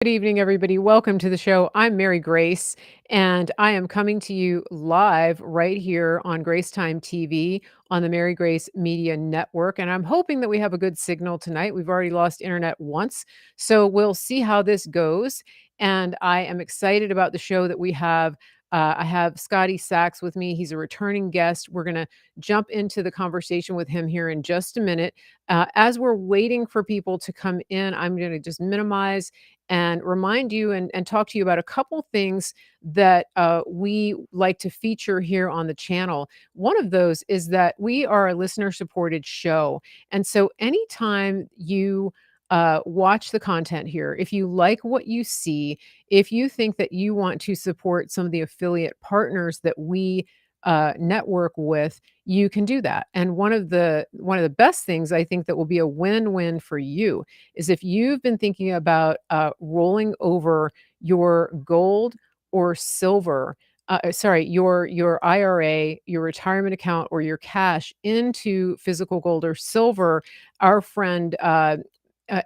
Good evening, everybody. Welcome to the show. I'm Mary Grace, and I am coming to you live right here on GraceTime TV on the Mary Grace Media Network. And I'm hoping that we have a good signal tonight. We've already lost internet once, so we'll see how this goes. And I am excited about the show that we have. I have Scotty Saks with me. He's a returning guest. We're going to jump into the conversation with him here in just a minute. As we're waiting for people to come in, I'm going to just minimize and remind you and talk to you about a couple things that we like to feature here on the channel. One of those is that we are a listener supported show. And so anytime you watch the content here, if you like what you see, if you think that you want to support some of the affiliate partners that we network with, you can do that. And one of the best things I think that will be a win-win for you is if you've been thinking about rolling over your gold or silver, sorry, your IRA, your retirement account, or your cash into physical gold or silver. Our friend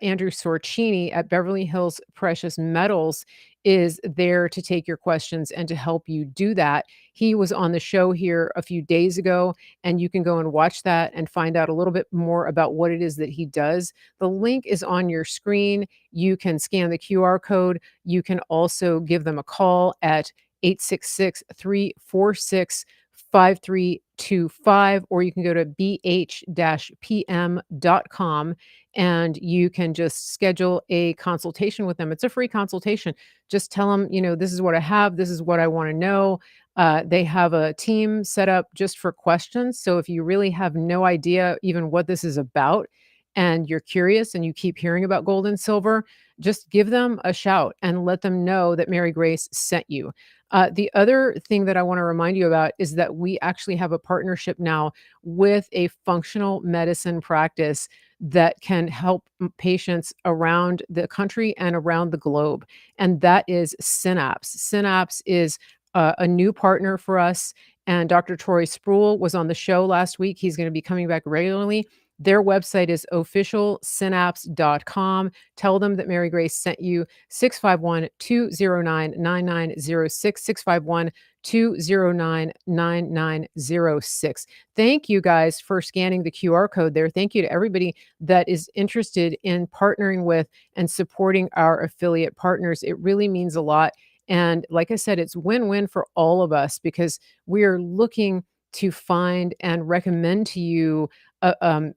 Andrew Sorcini at Beverly Hills Precious Metals is there to take your questions and to help you do that. He was on the show here a few days ago, and you can go and watch that and find out a little bit more about what it is that he does. The link is on your screen. You can scan the QR code. You can also give them a call at 866-346 5325, or you can go to bh-pm.com and you can just schedule a consultation with them. It's a free consultation. Just tell them, this is what I have, this is what I want to know. They have a team set up just for questions. So if you really have no idea even what this is about and you're curious and you keep hearing about gold and silver, just give them a shout and let them know that Mary Grace sent you. The other thing that I want to remind you about is that we actually have a partnership now with a functional medicine practice that can help patients around the country and around the globe. And that is Synapse. Synapse is a new partner for us. And Dr. Troy Sproul was on the show last week. He's going to be coming back regularly. Their website is officialsynapse.com. Tell them that Mary Grace sent you. 651-209-9906, 651-209-9906. Thank you guys for scanning the QR code there. Thank you to everybody that is interested in partnering with and supporting our affiliate partners. It really means a lot. And like I said, it's win-win for all of us because we are looking to find and recommend to you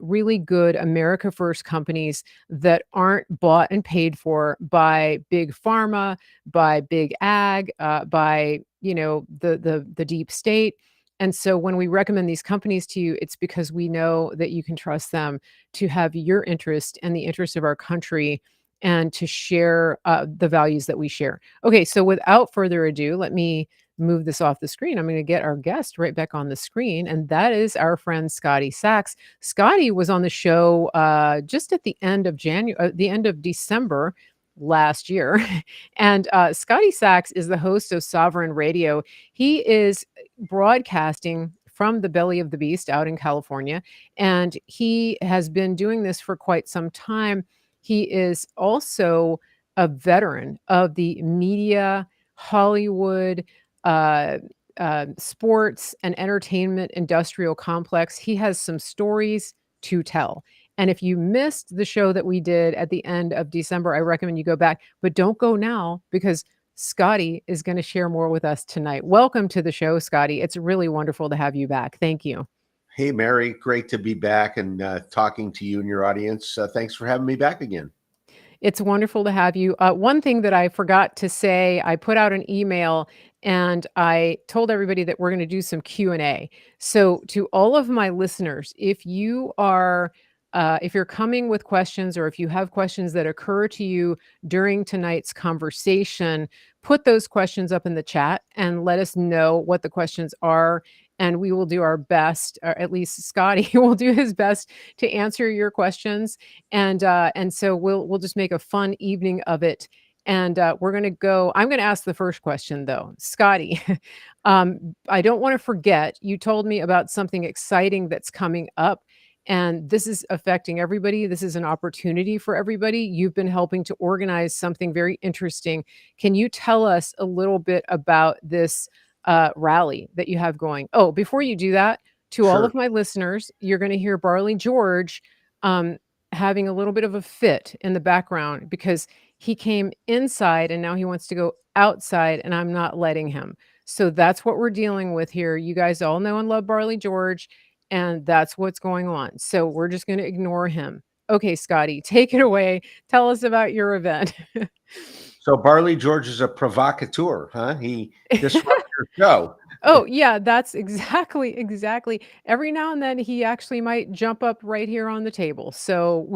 really good America First companies that aren't bought and paid for by big pharma, by big ag, by the deep state. And so when we recommend these companies to you, it's because we know that you can trust them to have your interest and the interest of our country and to share the values that we share. Okay, so without further ado, let me move this off the screen. I'm going to get our guest right back on the screen, and that is our friend Scotty Saks. Scotty was on the show just at the end of the end of December last year, and Scotty Saks is the host of Sovereign Radio. He is broadcasting from the belly of the beast out in California, and he has been doing this for quite some time. He is also a veteran of the media, Hollywood, uh, sports, and entertainment industrial complex. He has some stories to tell. And if you missed the show that we did at the end of December, I recommend you go back, but don't go now because Scotty is going to share more with us tonight. Welcome to the show, Scotty. It's really wonderful to have you back. Thank you. Hey, Mary, great to be back and talking to you and your audience. Thanks for having me back again. It's wonderful to have you. One thing that I forgot to say, I put out an email and I told everybody that we're going to do some Q&A. So to all of my listeners, if you're coming with questions or if you have questions that occur to you during tonight's conversation, put those questions up in the chat and let us know what the questions are. And we will do our best, or at least Scotty will do his best to answer your questions. And so we'll just make a fun evening of it. And we're going to go. I'm going to ask the first question, though. Scotty, I don't want to forget, you told me about something exciting that's coming up. And this is affecting everybody. This is an opportunity for everybody. You've been helping to organize something very interesting. Can you tell us a little bit about this rally that you have going? Oh, before you do that, to all Sure. of my listeners, you're going to hear Barley George um, having a little bit of a fit in the background because he came inside and now he wants to go outside, and I'm not letting him. So that's what we're dealing with here. You guys all know and love Barley George, and that's what's going on. So we're just going to ignore him. Okay, Scotty, take it away. Tell us about your event. So Barley George is a provocateur, huh? He disrupts your show. Oh, yeah, that's exactly. Every now and then he actually might jump up right here on the table. So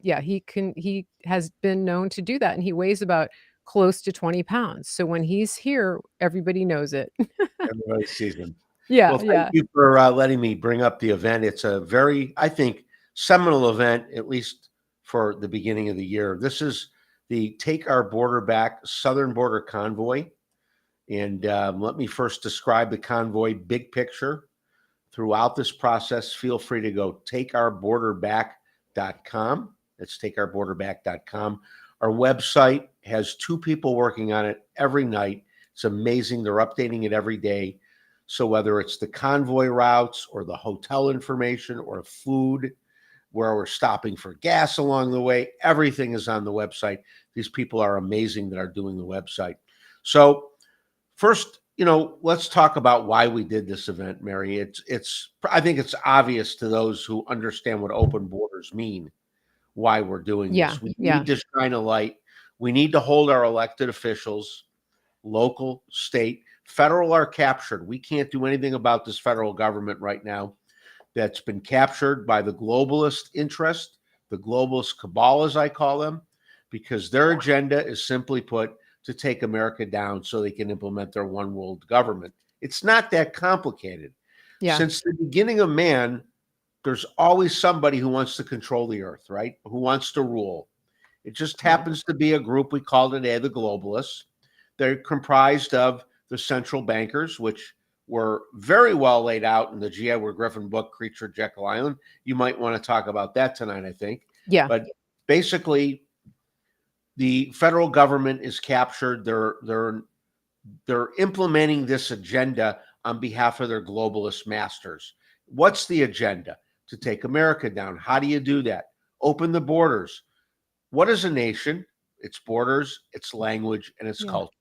yeah, he has been known to do that, and he weighs about close to 20 pounds. So when he's here, everybody knows it. Everybody sees him. Yeah, Well, thank yeah. you for letting me bring up the event. It's a very, I think, seminal event, at least for the beginning of the year. This is the Take Our Border Back Southern Border Convoy. And let me first describe the convoy big picture. Throughout this process, feel free to go takeourborderback.com. That's takeourborderback.com. Our website has 2 people working on it every night. It's amazing. They're updating it every day. So whether it's the convoy routes or the hotel information or food, where we're stopping for gas along the way, everything is on the website. These people are amazing that are doing the website. So first, let's talk about why we did this event, Mary. I think it's obvious to those who understand what open borders mean why we're doing Yeah, this. We yeah, need to shine a light. We need to hold our elected officials, local, state, federal are captured. We can't do anything about this federal government right now that's been captured by the globalist interest, the globalist cabal, as I call them, because their agenda is simply put to take America down so they can implement their one world government. It's not that complicated. yeah, Since the beginning of man, there's always somebody who wants to control the earth, right? Who wants to rule. It just yeah, happens to be a group we call today the globalists. They're comprised of the central bankers, which were very well laid out in the G. Edward Griffin book, Creature Jekyll Island. You might want to talk about that tonight, I think. yeah, But basically, the federal government is captured. They're implementing this agenda on behalf of their globalist masters. What's the agenda? To take America down. How do you do that? Open the borders. What is a nation? Its borders, its language, and its yeah, culture.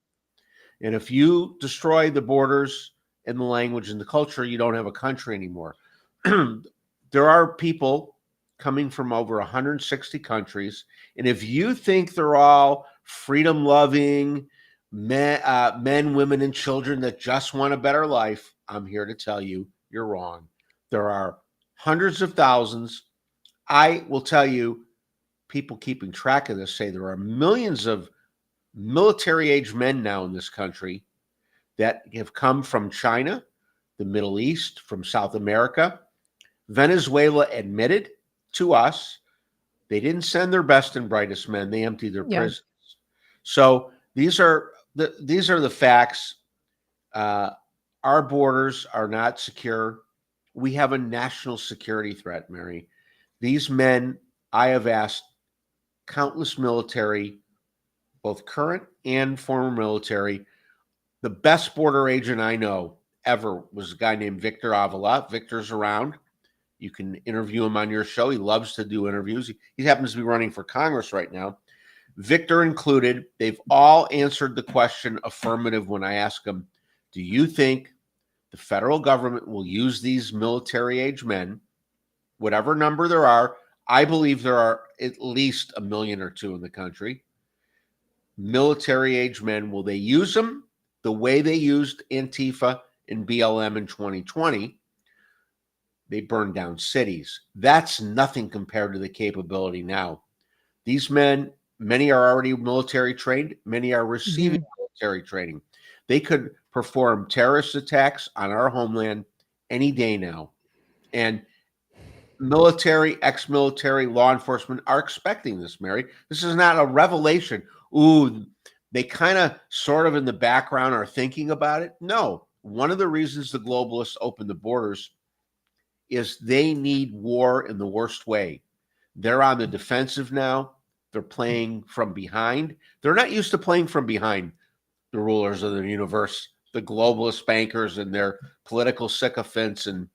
And if you destroy the borders and the language and the culture, you don't have a country anymore. There are people coming from over 160 countries. And if you think they're all freedom loving men, women, and children that just want a better life, I'm here to tell you you're wrong. There are hundreds of thousands. I will tell you, people keeping track of this say there are millions of military age men now in this country that have come from China, the Middle East, from South America. Venezuela admitted to us they didn't send their best and brightest men; they emptied their yeah, prisons. So these are the facts. Uh, our borders are not secure. We have a national security threat, Mary. These men, I have asked countless military, both current and former military. The best border agent I know ever was a guy named Victor Avila. Victor's around. You can interview him on your show. He loves to do interviews. He happens to be running for Congress right now. Victor included, they've all answered the question affirmative when I ask them, do you think the federal government will use these military age men, whatever number there are? I believe there are at least a million or two in the country. Military age men, will they use them the way they used Antifa and BLM in 2020? They burned down cities. That's nothing compared to the capability now. These men, many are already military trained, many are receiving mhm, military training. They could perform terrorist attacks on our homeland any day now. And military, ex-military, law enforcement are expecting this, Mary. This is not a revelation. Ooh, they kind of sort of in the background are thinking about it. No. One of the reasons the globalists opened the borders is they need war in the worst way. They're on the defensive now. They're playing from behind. They're not used to playing from behind, the rulers of the universe, the globalist bankers and their political sycophants and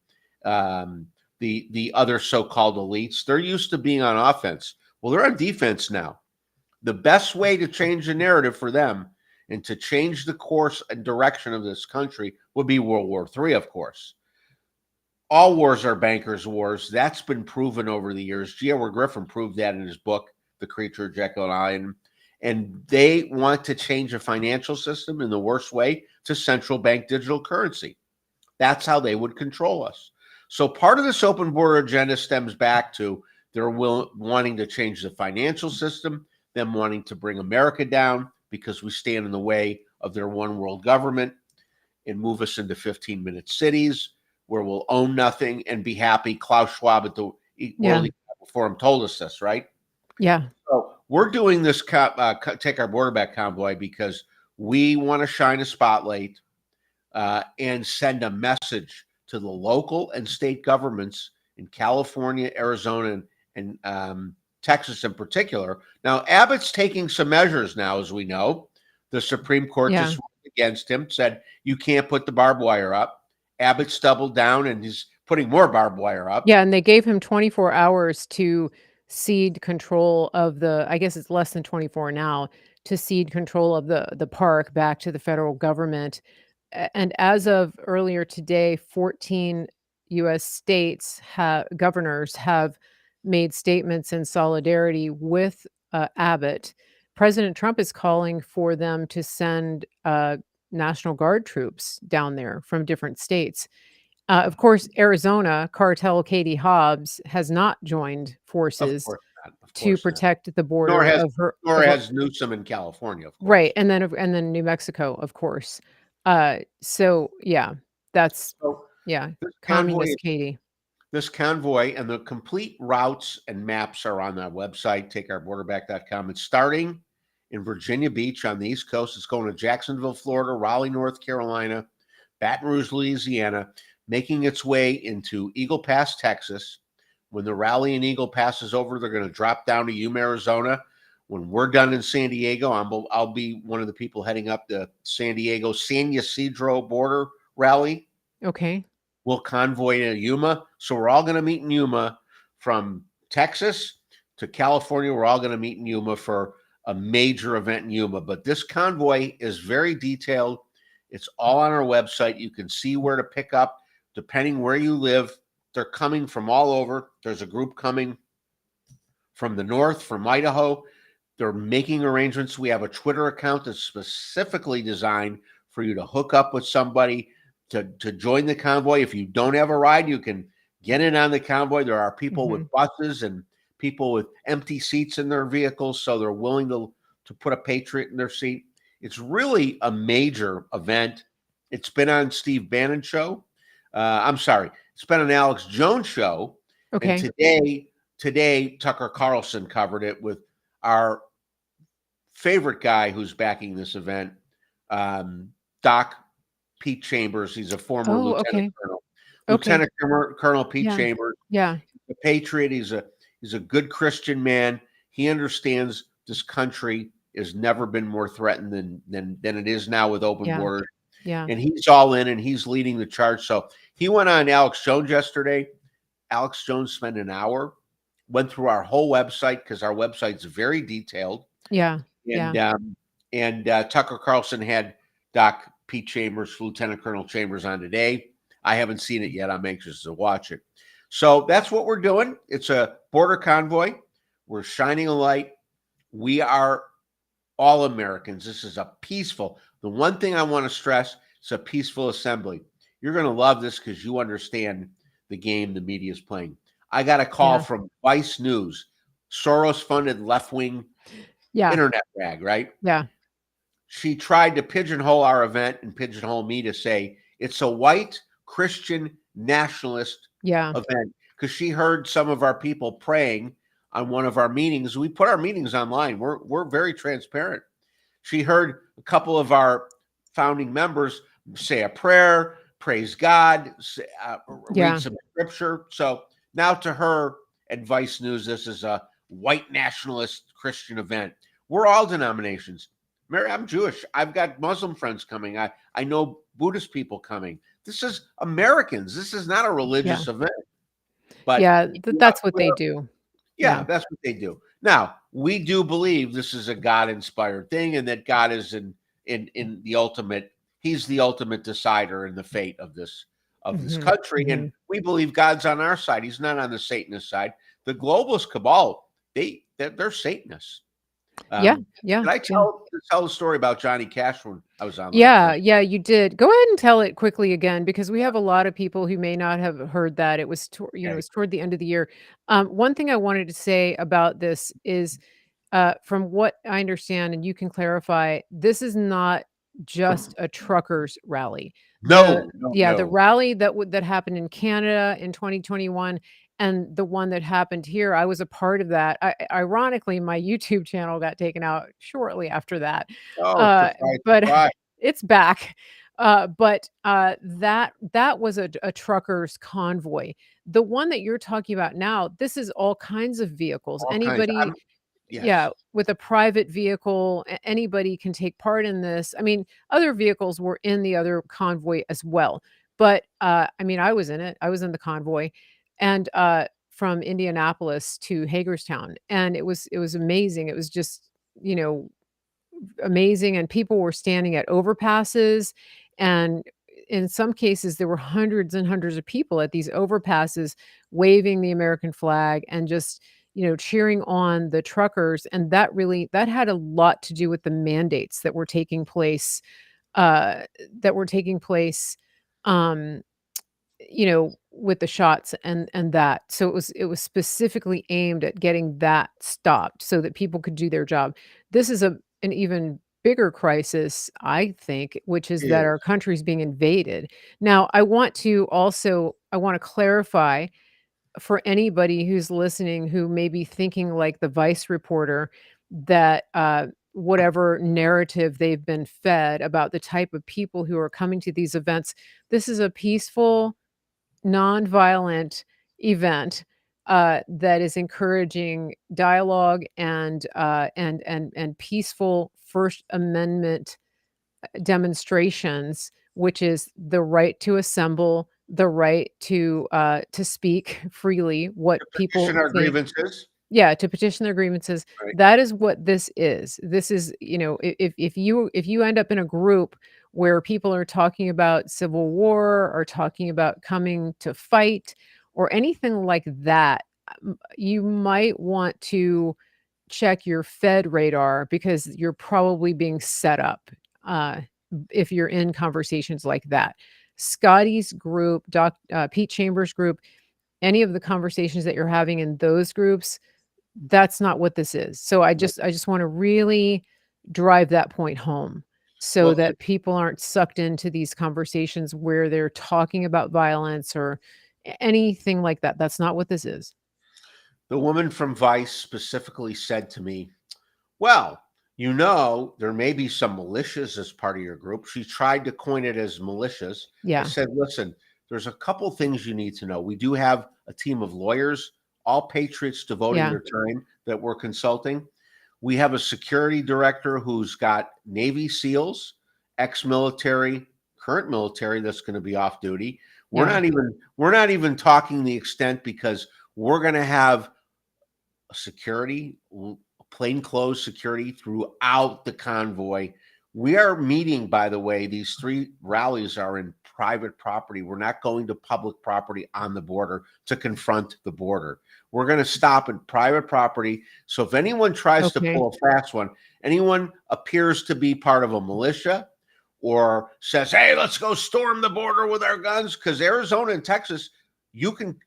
the other so-called elites. They're used to being on offense. Well, they're on defense now. The best way to change the narrative for them and to change the course and direction of this country would be World War III, of course. All wars are bankers' wars. That's been proven over the years. G. Edward Griffin proved that in his book, The Creature of Jekyll Island. And they want to change the financial system in the worst way to central bank digital currency. That's how they would control us. So part of this open border agenda stems back to their wanting to change the financial system, them wanting to bring America down because we stand in the way of their one world government and move us into 15-minute cities where we'll own nothing and be happy. Klaus Schwab at the World Economic Forum told us this, right? Yeah. So we're doing this Take Our Border Back convoy because we want to shine a spotlight and send a message to the local and state governments in California, Arizona, and Texas in particular. Now, Abbott's taking some measures now, as we know. The Supreme Court just ruled against him, said you can't put the barbed wire up. Abbott's doubled down and he's putting more barbed wire up. Yeah, and they gave him 24 hours to cede control of I guess it's less than 24 now, to cede control of the park back to the federal government. And as of earlier today, 14 U.S. states governors have made statements in solidarity with Abbott. President Trump is calling for them to send National Guard troops down there from different states. Of course, Arizona cartel Katie Hobbs has not joined forces to protect the border of her. Nor has Newsom in California, of course. Right, and then New Mexico, of course. So yeah, that's communist Katie. This convoy and the complete routes and maps are on that website, takeourborderback.com. It's starting in Virginia Beach on the East Coast. It's going to Jacksonville, Florida, Raleigh, North Carolina, Baton Rouge, Louisiana, making its way into Eagle Pass, Texas. When the rally in Eagle Pass is over, they're going to drop down to Yuma, Arizona. When we're done in San Diego, I'll be one of the people heading up the San Diego San Ysidro border rally. Okay. We'll convoy to Yuma. So we're all going to meet in Yuma from Texas to California. We're all going to meet in Yuma for a major event in Yuma. But this convoy is very detailed. It's all on our website. You can see where to pick up depending where you live. They're coming from all over. There's a group coming from the north, from Idaho. They're making arrangements. We have a Twitter account that's specifically designed for you to hook up with somebody to join the convoy. If you don't have a ride, you can get in on the convoy. There are people with buses and people with empty seats in their vehicles, so they're willing to put a patriot in their seat. It's really a major event. It's been on Steve Bannon's show. It's been on Alex Jones' show. Okay. And today Tucker Carlson covered it with our favorite guy who's backing this event, Doc Pete Chambers. He's a former lieutenant colonel. Lieutenant Colonel Pete Chambers. Yeah. A patriot. He's a good Christian man. He understands this country has never been more threatened than it is now with open borders. Yeah. And he's all in and he's leading the charge. So he went on Alex Jones yesterday. Alex Jones spent an hour, went through our whole website because our website's very detailed. Yeah. And Tucker Carlson had Doc Pete Chambers, Lieutenant Colonel Chambers on today. I haven't seen it yet. I'm anxious to watch it. So that's what we're doing. It's a border convoy. We're shining a light. We are all Americans. This is a peaceful. The one thing I want to stress, it's a peaceful assembly. You're going to love this because you understand the game the media is playing. I got a call from Vice News, Soros-funded left-wing internet rag, right? Yeah. She tried to pigeonhole our event and pigeonhole me to say it's a white Christian nationalist event because she heard some of our people praying on one of our meetings. We put our meetings online. We're very transparent. She heard a couple of our founding members say a prayer praise God, read Yeah. some scripture. So now to her advice news, this is a white nationalist Christian event. We're all denominations. Mary, I'm Jewish. I've got Muslim friends coming. I know Buddhist people coming. This is Americans. This is not a Yeah. religious event. But Yeah, that's what they do. yeah, Yeah. that's what they do. Now, we do believe this is a God-inspired thing and that God is in the ultimate, he's the ultimate decider in the fate of this Mhm. country. And Mhm. we believe God's on our side. He's not on the Satanist side. The globalist cabal, they're Satanists. Yeah, Um, yeah, did I yeah. tell the story about Johnny Cash when I was on last Yeah, night? yeah, you did. Go ahead and tell it quickly again because we have a lot of people who may not have heard that. It was it Okay. was toward the end of the year. One thing I wanted to say about this is, from what I understand, and you can clarify, this is not just a truckers rally. No, no, The no. rally that happened in Canada in 2021 and the one that happened here, I was a part of that. Ironically, my YouTube channel got taken out shortly after that. Oh, Uh, surprise, but surprise. it's back. That was a truckers convoy. The one that you're talking about now, this is all kinds of vehicles. All kinds. Anybody, yeah, Yes. with a private vehicle, anybody can take part in this. I mean, other vehicles were in the other convoy as well. But I mean, I was in it. I was in the convoy, and from Indianapolis to Hagerstown, and it was amazing. It was just you know amazing, and people were standing at overpasses, and in some cases, there were hundreds and hundreds of people at these overpasses waving the American flag and just, cheering on the truckers, and that had a lot to do with the mandates uh, that were taking place, um with the shots and that. So it was specifically aimed at getting that stopped so that people could do their job. This is an even bigger crisis, I think, which is that our Is. country's being invaded. Now, I want to clarify for anybody who's listening who may be thinking like the Vice reporter that whatever narrative they've been fed about the type of people who are coming to these events, this is a peaceful nonviolent event, that is encouraging dialogue and peaceful First Amendment demonstrations, which is the right to assemble, the right to speak freely what To people petition our think. grievances, Yeah, to petition their grievances. right? That is what this is. This is, if you end up in a group where people are talking about civil war or talking about coming to fight or anything like that, you might want to check your Fed radar because you're probably being set up, uh, if you're in conversations like that. Scotty's group, Pete Chambers' group, any of the conversations that you're having in those groups, that's not what this is. So I just wanna really drive that point home so Well, that people aren't sucked into these conversations where they're talking about violence or anything like that. That's not what this is. the woman from Vice specifically said to me, "Well, there may be some militias as part of your group." She tried to coin it as militias. I Yeah, said, "Listen, there's a couple things you need to know. We do have a team of lawyers, all patriots devoting yeah, their time that we're consulting. We have a security director who's got Navy SEALs, ex-military, current military that's going to be off duty. yeah. We're not even talking the extent because we're going to have security, plainclothes security throughout the convoy. We are meeting, by the way, these three rallies are in private property. We're not going to public property on the border to confront the border. We're going to stop at private property. So if anyone tries to Okay. pull a fast one, anyone appears to be part of a militia or says, "Hey, let's go storm the border with our guns," because Arizona and Texas, you can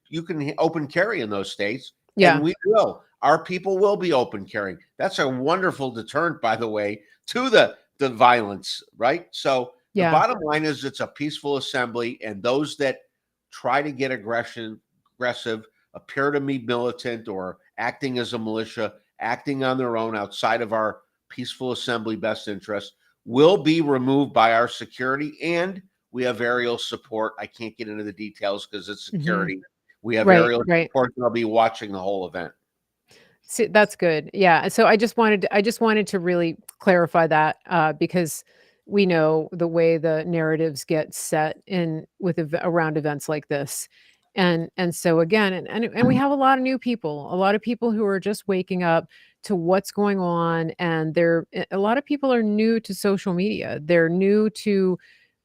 open carry in those states, and Yeah, we will. Our people will be open carrying. That's a wonderful deterrent, by the way, to the violence, right? So the yeah, bottom line is it's a peaceful assembly, and those that try to get aggressive, appear to be militant or acting as a militia, acting on their own outside of our peaceful assembly best interest, will be removed by our security, and We have aerial support. I can't get into the details because it's Mhm. security. We have Right, aerial right. support that'll be watching the whole event. See, that's good. Yeah, so I just wanted to really clarify that, because we know the way the narratives get set in with around events like this. And so again, and we have a lot of people who are just waking up to what's going on, and a lot of people are new to social media. They're new to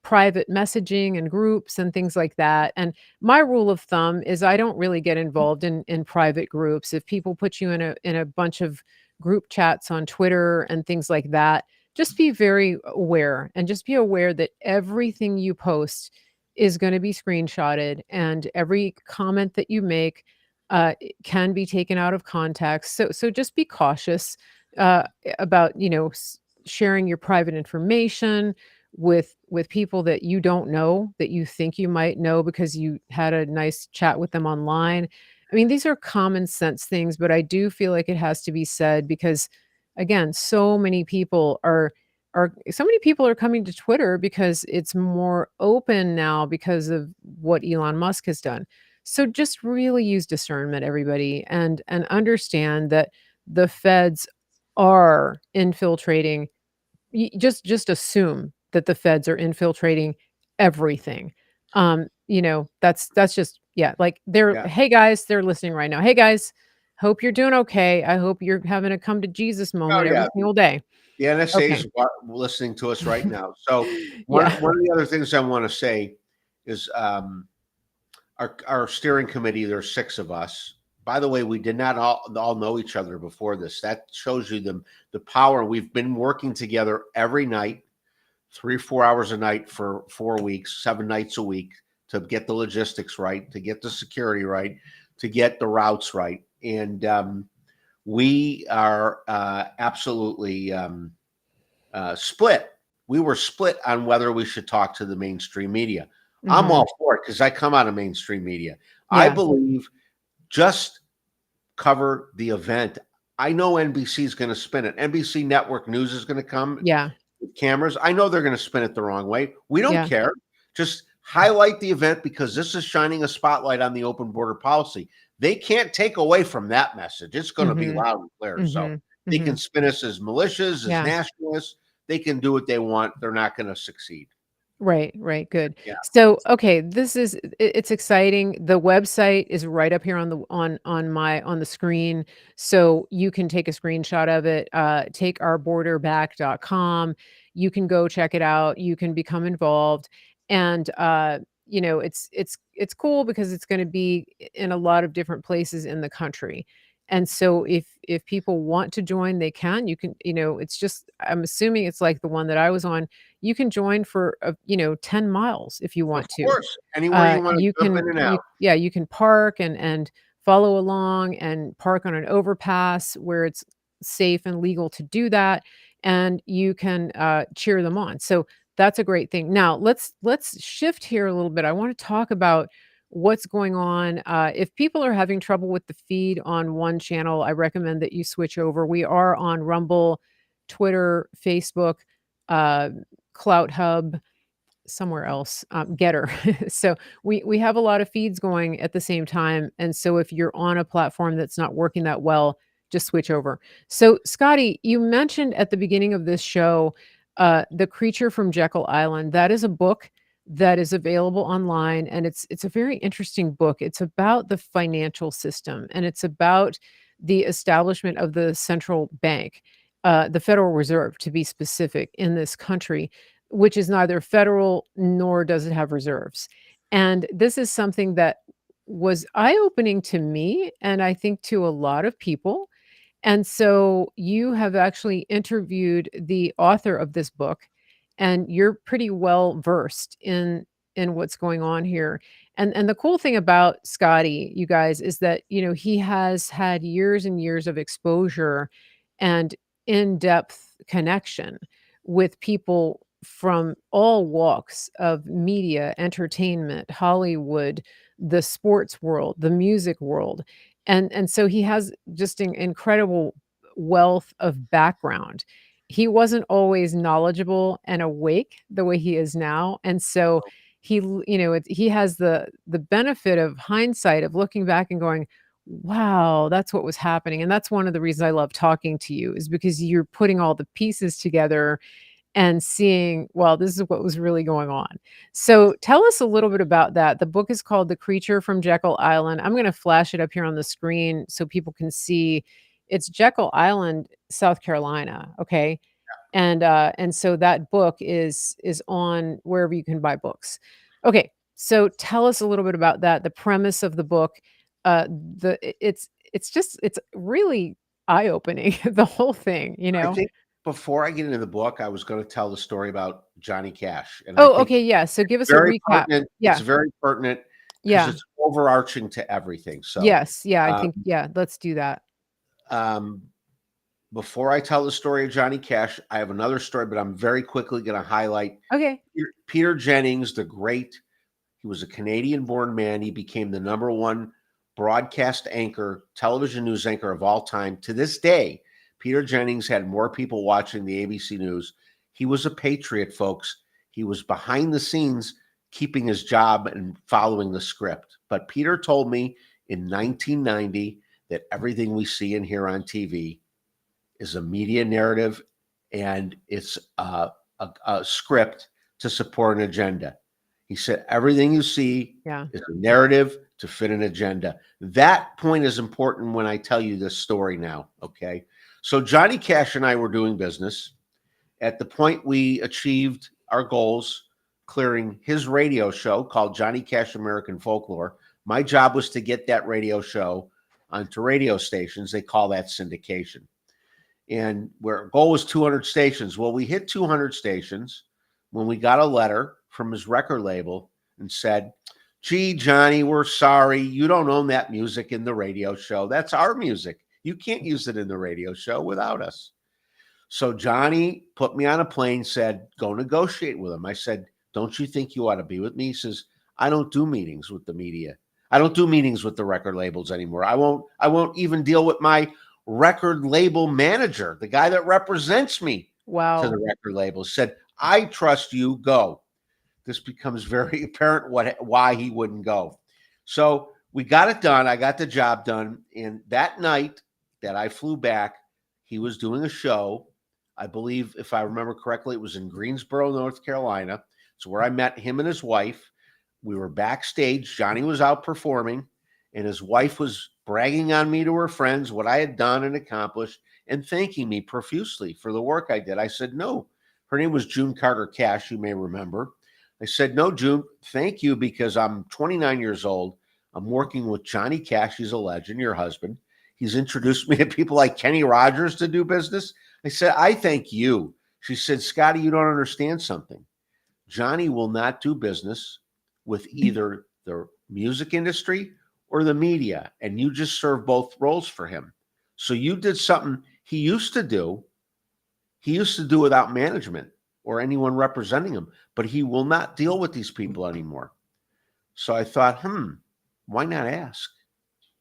private messaging and groups and things like that. And my rule of thumb is I don't really get involved in private groups. If people put you in a bunch of group chats on Twitter and things like that, just be very aware, and just be aware that everything you post is going to be screenshotted, and every comment that you make can be taken out of context. So just be cautious about sharing your private information with people that you don't know, that you think you might know because you had a nice chat with them online. I mean, these are common sense things, but I do feel like it has to be said because again, so many people are coming to Twitter because it's more open now because of what Elon Musk has done. So just really use discernment, everybody, and understand that the feds are infiltrating. Just assume that the feds are infiltrating everything. That's just, yeah, like they're, Yeah. "Hey, guys," they're listening right now. "Hey, guys, hope you're doing okay. I hope you're having a come to Jesus Oh moment every yeah. single day." The NSA Okay. is listening to us right now. So Yeah. one of the other things I want to say is our steering committee. There's six of us. By the way, we did not all know each other before this. That shows you the power. We've been working together every night, 3 4 hours a night for 4 weeks, 7 nights a week to get the logistics right, to get the security right, to get the routes right, and we are absolutely split. We were split on whether we should talk to the mainstream media. I'm Mhm. all for it because I come out of mainstream media. I Yeah. believe just cover the event. I know NBC is going to spin it. NBC Network News is going to come Yeah. with cameras. I know they're going to spin it the wrong way. We don't Yeah. care. Just highlight the event because this is shining a spotlight on the open border policy. They can't take away from that message. It's going to be Mhm. loud and clear. So Mhm. they can Mhm. spin us as malicious, as Yeah. nationalists. They can do what they want. They're not going to succeed. Right, right, good. Yeah. So, okay, it's exciting. The website is right up here on the screen, so you can take a screenshot of it, takeourborderback.com. You can go check it out, you can become involved, and, it's cool because it's gonna be in a lot of different places in the country, and so if people want to join, they can. You can, it's just, I'm assuming it's like the one that I was on. You can join for, 10 miles if you Of want to. course. Anywhere you want to You jump can in and you out. yeah, you can park and follow along and park on an overpass where it's safe and legal to do that, and you can, cheer them on. So that's a great thing. Now let's shift here a little bit. I wanna talk about what's going on. If people are having trouble with the feed on one channel, I recommend that you switch over. We are on Rumble, Twitter, Facebook, uh, Clout Hub, somewhere else, Getter. So we have a lot of feeds going at the same time, and so if you're on a platform that's not working that well, just switch over. So, Scotty, you mentioned at the beginning of this show, The Creature from Jekyll Island. That is a book that is available online, and it's a very interesting book. It's about the financial system, and it's about the establishment of the central bank, the Federal Reserve, to be specific, in this country, which is neither federal nor does it have reserves. And this is something that was eye-opening to me, and I think to a lot of people. And so you have actually interviewed the author of this book, and you're pretty well versed in what's going on here. And the cool thing about Scotty, you guys, is that, he has had years and years of exposure and in-depth connection with people from all walks of media, entertainment, Hollywood, the sports world, the music world. And so he has just an incredible wealth of background. He wasn't always knowledgeable and awake the way he is now, and so he has the benefit of hindsight of looking back and going, "Wow, that's what was happening." And that's one of the reasons I love talking to you is because you're putting all the pieces together and seeing, well, this is what was really going on. So tell us a little bit about that. The book is called The Creature from Jekyll Island. I'm going to flash it up here on the screen so people can see. It's Jekyll Island, South Carolina. Okay. And so that book is on wherever you can buy books. Okay. So tell us a little bit about that, the premise of the book. It's really eye-opening, the whole thing, you I know? think before I get into the book, I was gonna tell the story about Johnny Cash, and I Oh, think okay, yeah, so give us a very recap. pertinent. It's Yeah, very pertinent because yeah, it's overarching to everything. So, yes, yeah, I um, think yeah, let's do that. um, before I tell the story of Johnny Cash, I have another story, but I'm very quickly going to highlight Okay, Peter Jennings, the great. He was a Canadian-born man. He became the number one broadcast anchor, television news anchor of all time. To this day, Peter Jennings had more people watching the ABC News. He was a patriot, folks. He was behind the scenes, keeping his job and following the script. But Peter told me in 1990 that everything we see and hear on TV is a media narrative and it's a script to support an agenda. He said everything you see yeah, is a narrative to fit an agenda. That point is important when I tell you this story now. Okay. So Johnny Cash and I were doing business. At the point we achieved our goals, clearing his radio show called Johnny Cash American Folklore, my job was to get that radio show onto radio stations. They call that syndication, and where our goal was 200 stations. Well, we hit 200 stations when we got a letter from his record label and said, "Gee, Johnny, we're sorry. You don't own that music in the radio show. That's our music. You can't use it in the radio show without us." So Johnny put me on a plane, said, "Go negotiate with him." I said, "Don't you think you ought to be with me?" He says, "I don't do meetings with the media. I don't do meetings with the record labels anymore. I won't even deal with my record label manager, the guy that represents me to the wow, record label." Said, "I trust you, go." This becomes very apparent why he wouldn't go. So we got it done. I got the job done. And that night that I flew back, he was doing a show. I believe, if I remember correctly, it was in Greensboro, North Carolina. It's where I met him and his wife. We were backstage. Johnny was out performing, and his wife was bragging on me to her friends what I had done and accomplished and thanking me profusely for the work I did. I said, "No." Her name was June Carter Cash, you may remember. I said, "No, June, thank you because I'm 29 years old. I'm working with Johnny Cash. He's a legend, your husband. He's introduced me to people like Kenny Rogers to do business." I said, "I thank you." She said, "Scotty, you don't understand something. Johnny will not do business with either the music industry or the media, and you just serve both roles for him. So you did something he used to do. He used to do without management or anyone representing him, but he will not deal with these people anymore." So I thought, why not ask?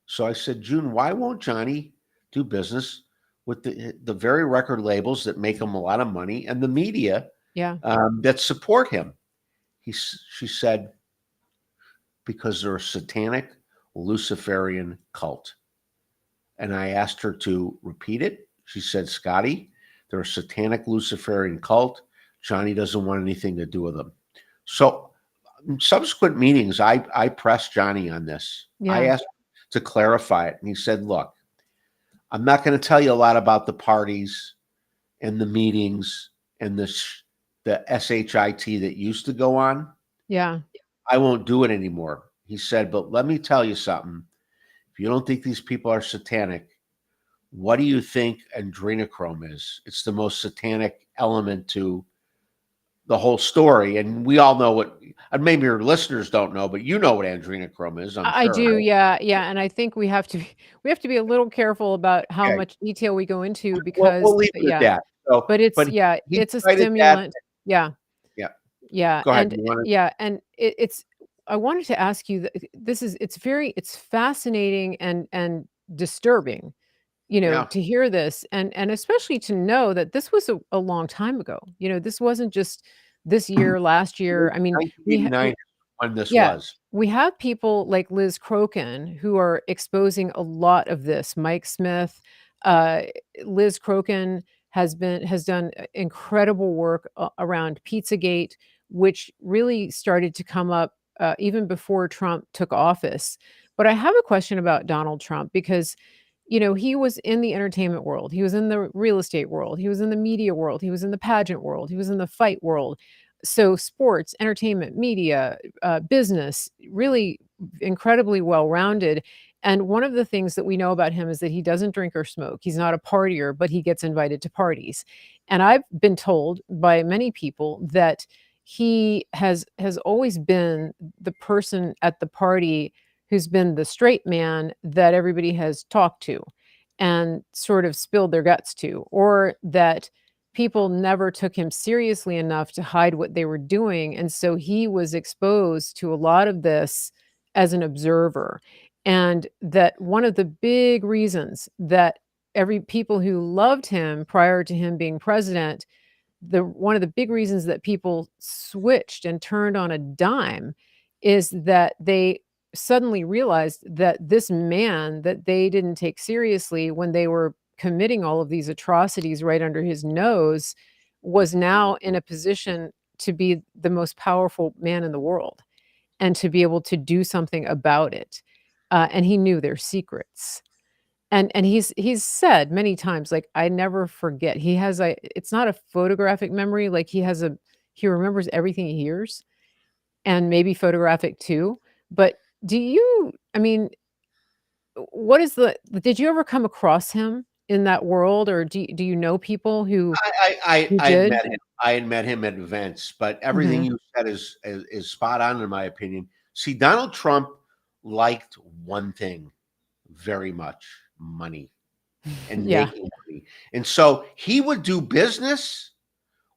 So I said, "June, why won't Johnny do business with the very record labels that make him a lot of money and the media yeah, that support him?" She said, "Because they're a satanic Luciferian cult." And I asked her to repeat it. She said, "Scotty, they're a satanic Luciferian cult. Johnny doesn't want anything to do with them." So in subsequent meetings, I pressed Johnny on this. I yeah, asked to clarify it. And he said, "Look, I'm not going to tell you a lot about the parties and the meetings and the SHIT that used to go on. yeah, I won't do it anymore." He said, "But let me tell you something. If you don't think these people are satanic, what do you think adrenochrome is? It's the most satanic element to the whole story." And we all know what, and maybe your listeners don't know, but you know what adrenochrome is, I'm I sure. do, yeah, yeah, and I think we have to be we have to be a little careful about how Okay. much detail we go into We'll because leave it at yeah, that. So, but it's but yeah, he it's a cited that. stimulant. Yeah. Yeah. Yeah, Go ahead. and You want to? yeah, and it's I wanted to ask you that this is it's fascinating and disturbing, Yeah. to hear this and especially to know that this was a long time ago. This wasn't just this year, last year. I mean, we ha 1989. when this Yeah. was. We have people like Liz Crokin who are exposing a lot of this. Mike Smith, uh, Liz Crokin has done incredible work around Pizzagate, which really started to come up even before Trump took office. But I have a question about Donald Trump because, he was in the entertainment world, he was in the real estate world, he was in the media world, he was in the pageant world, he was in the fight world. So sports, entertainment, media, business, really incredibly well rounded. And one of the things that we know about him is that he doesn't drink or smoke. He's not a partier, but he gets invited to parties. And I've been told by many people that he has always been the person at the party who's been the straight man that everybody has talked to and sort of spilled their guts to, or that people never took him seriously enough to hide what they were doing, and so he was exposed to a lot of this as an observer, and that one of the big reasons that every people who loved him prior to him being president, the one of the big reasons that people switched and turned on a dime is that they suddenly realized that this man that they didn't take seriously when they were committing all of these atrocities right under his nose was now in a position to be the most powerful man in the world and to be able to do something about it. And he knew their secrets. And he's said many times, like, "I never forget." He has a it's not a photographic memory, like, he remembers everything he hears, and maybe photographic too, but do you I mean, what is the did you ever come across him in that world, or do you know people who I had did? met him. I had met him at events, but everything Mhm. you said is spot on in my opinion. See, Donald Trump liked one thing very much: money and Yeah, making money. And so he would do business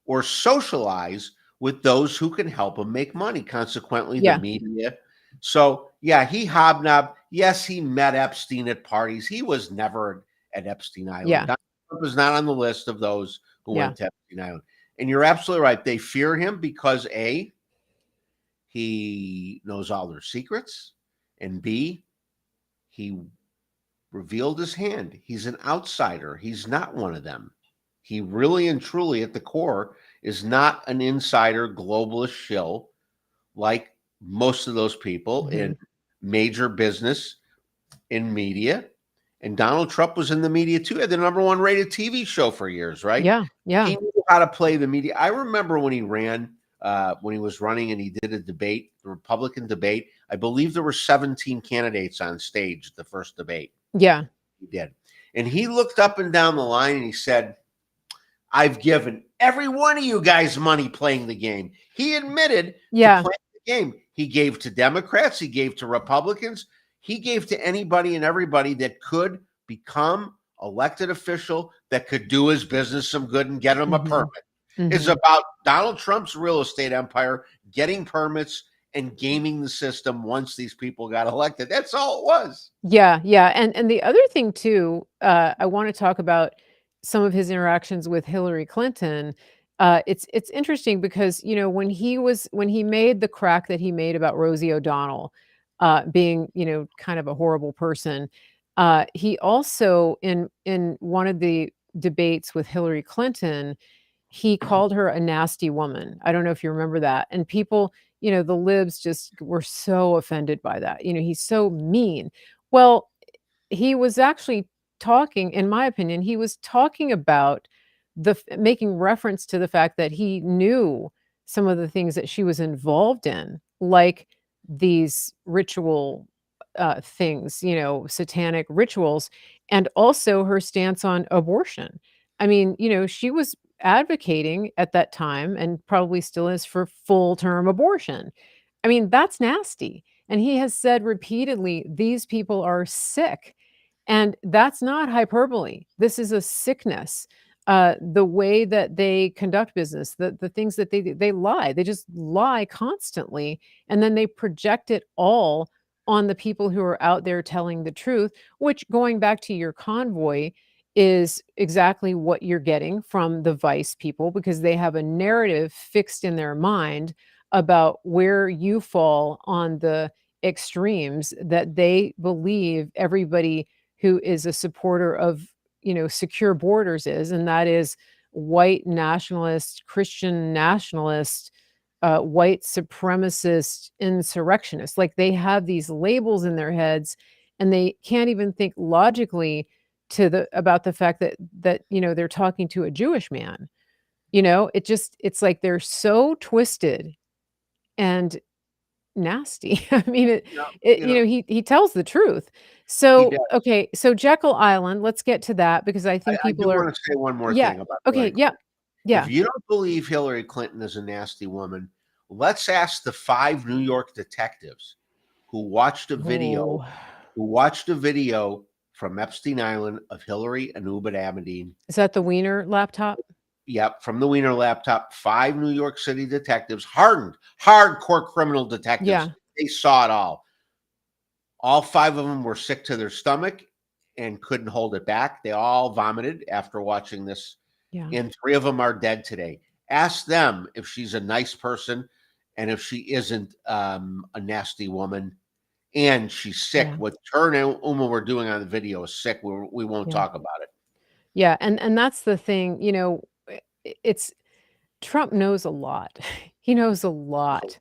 or socialize with those who can help him make money, consequently, the yeah, media. So, yeah, he hobnobbed. Yes, he met Epstein at parties. He was never at Epstein Island. yeah, Donald Trump was not on the list of those who yeah, went to Epstein Island. And you're absolutely right. They fear him because A, he knows all their secrets, and B, he revealed his hand. He's an outsider. He's not one of them. He really and truly, at the core, is not an insider globalist shill like most of those people mhm. in major business, in media. And Donald Trump was in the media too. He had the number one rated TV show for years, right? Yeah, yeah, He knew how to play the media. I remember when he ran, when he was running and he did a debate, the Republican debate. I believe there were 17 candidates on stage at the first debate. yeah, He did. And he looked up and down the line and he said, I've given every one of you guys money playing the game. He admitted to yeah, playing the game. He gave to Democrats, he gave to Republicans, he gave to anybody and everybody that could become elected official that could do his business some good and get him a permit. mhm, It's mhm. about Donald Trump's real estate empire getting permits and gaming the system once these people got elected. That's all it was. Yeah, yeah, and the other thing too, I wanna talk about some of his interactions with Hillary Clinton. It's interesting because, when he made the crack that he made about Rosie O'Donnell, being, kind of a horrible person, he also in one of the debates with Hillary Clinton, he called her a nasty woman. I don't know if you remember that, and people, the libs just were so offended by that, he's so mean. Well, he was actually talking in my opinion, he was talking about making reference to the fact that he knew some of the things that she was involved in, like these ritual, things, satanic rituals, and also her stance on abortion. I mean, she was advocating at that time, and probably still is, for full-term abortion. I mean, that's nasty. And he has said repeatedly, "These people are sick." And that's not hyperbole. This is a sickness. The way that they conduct business, the things that they lie. They just lie constantly, and then they project it all on the people who are out there telling the truth, which, going back to your convoy, is exactly what you're getting from the Vice people, because they have a narrative fixed in their mind about where you fall on the extremes that they believe everybody who is a supporter of, secure borders is, and that is white nationalist, Christian nationalist, white supremacist insurrectionists. Like they have these labels in their heads and they can't even think logically about the fact that they're talking to a Jewish man. It's like they're so twisted and nasty. I mean, You know, it you know, he tells the truth. he So, did. okay, so Jekyll Island, let's get to that because I think I do people are. want to say one more Yeah, thing about Hillary okay, yeah, Clinton. If yeah. you don't believe Hillary Clinton is a nasty woman, let's ask the 5 New York detectives who watched a video Oh, who watched a video from Epstein Island of Hillary and Ubud Abedin. is that the Wiener laptop? Yep, from the Wiener laptop. 5 New York City detectives, hardened, hardcore criminal detectives. Yeah, They saw it all. All 5 of them were sick to their stomach and couldn't hold it back. They all vomited after watching this, yeah, and 3 of them are dead today. Ask them if she's a nice person and if she isn't a nasty woman and she's sick. yeah, What her and Uma were doing on the video is sick. We won't yeah. talk about it. Yeah, and that's the thing, it's Trump knows a lot. He knows a lot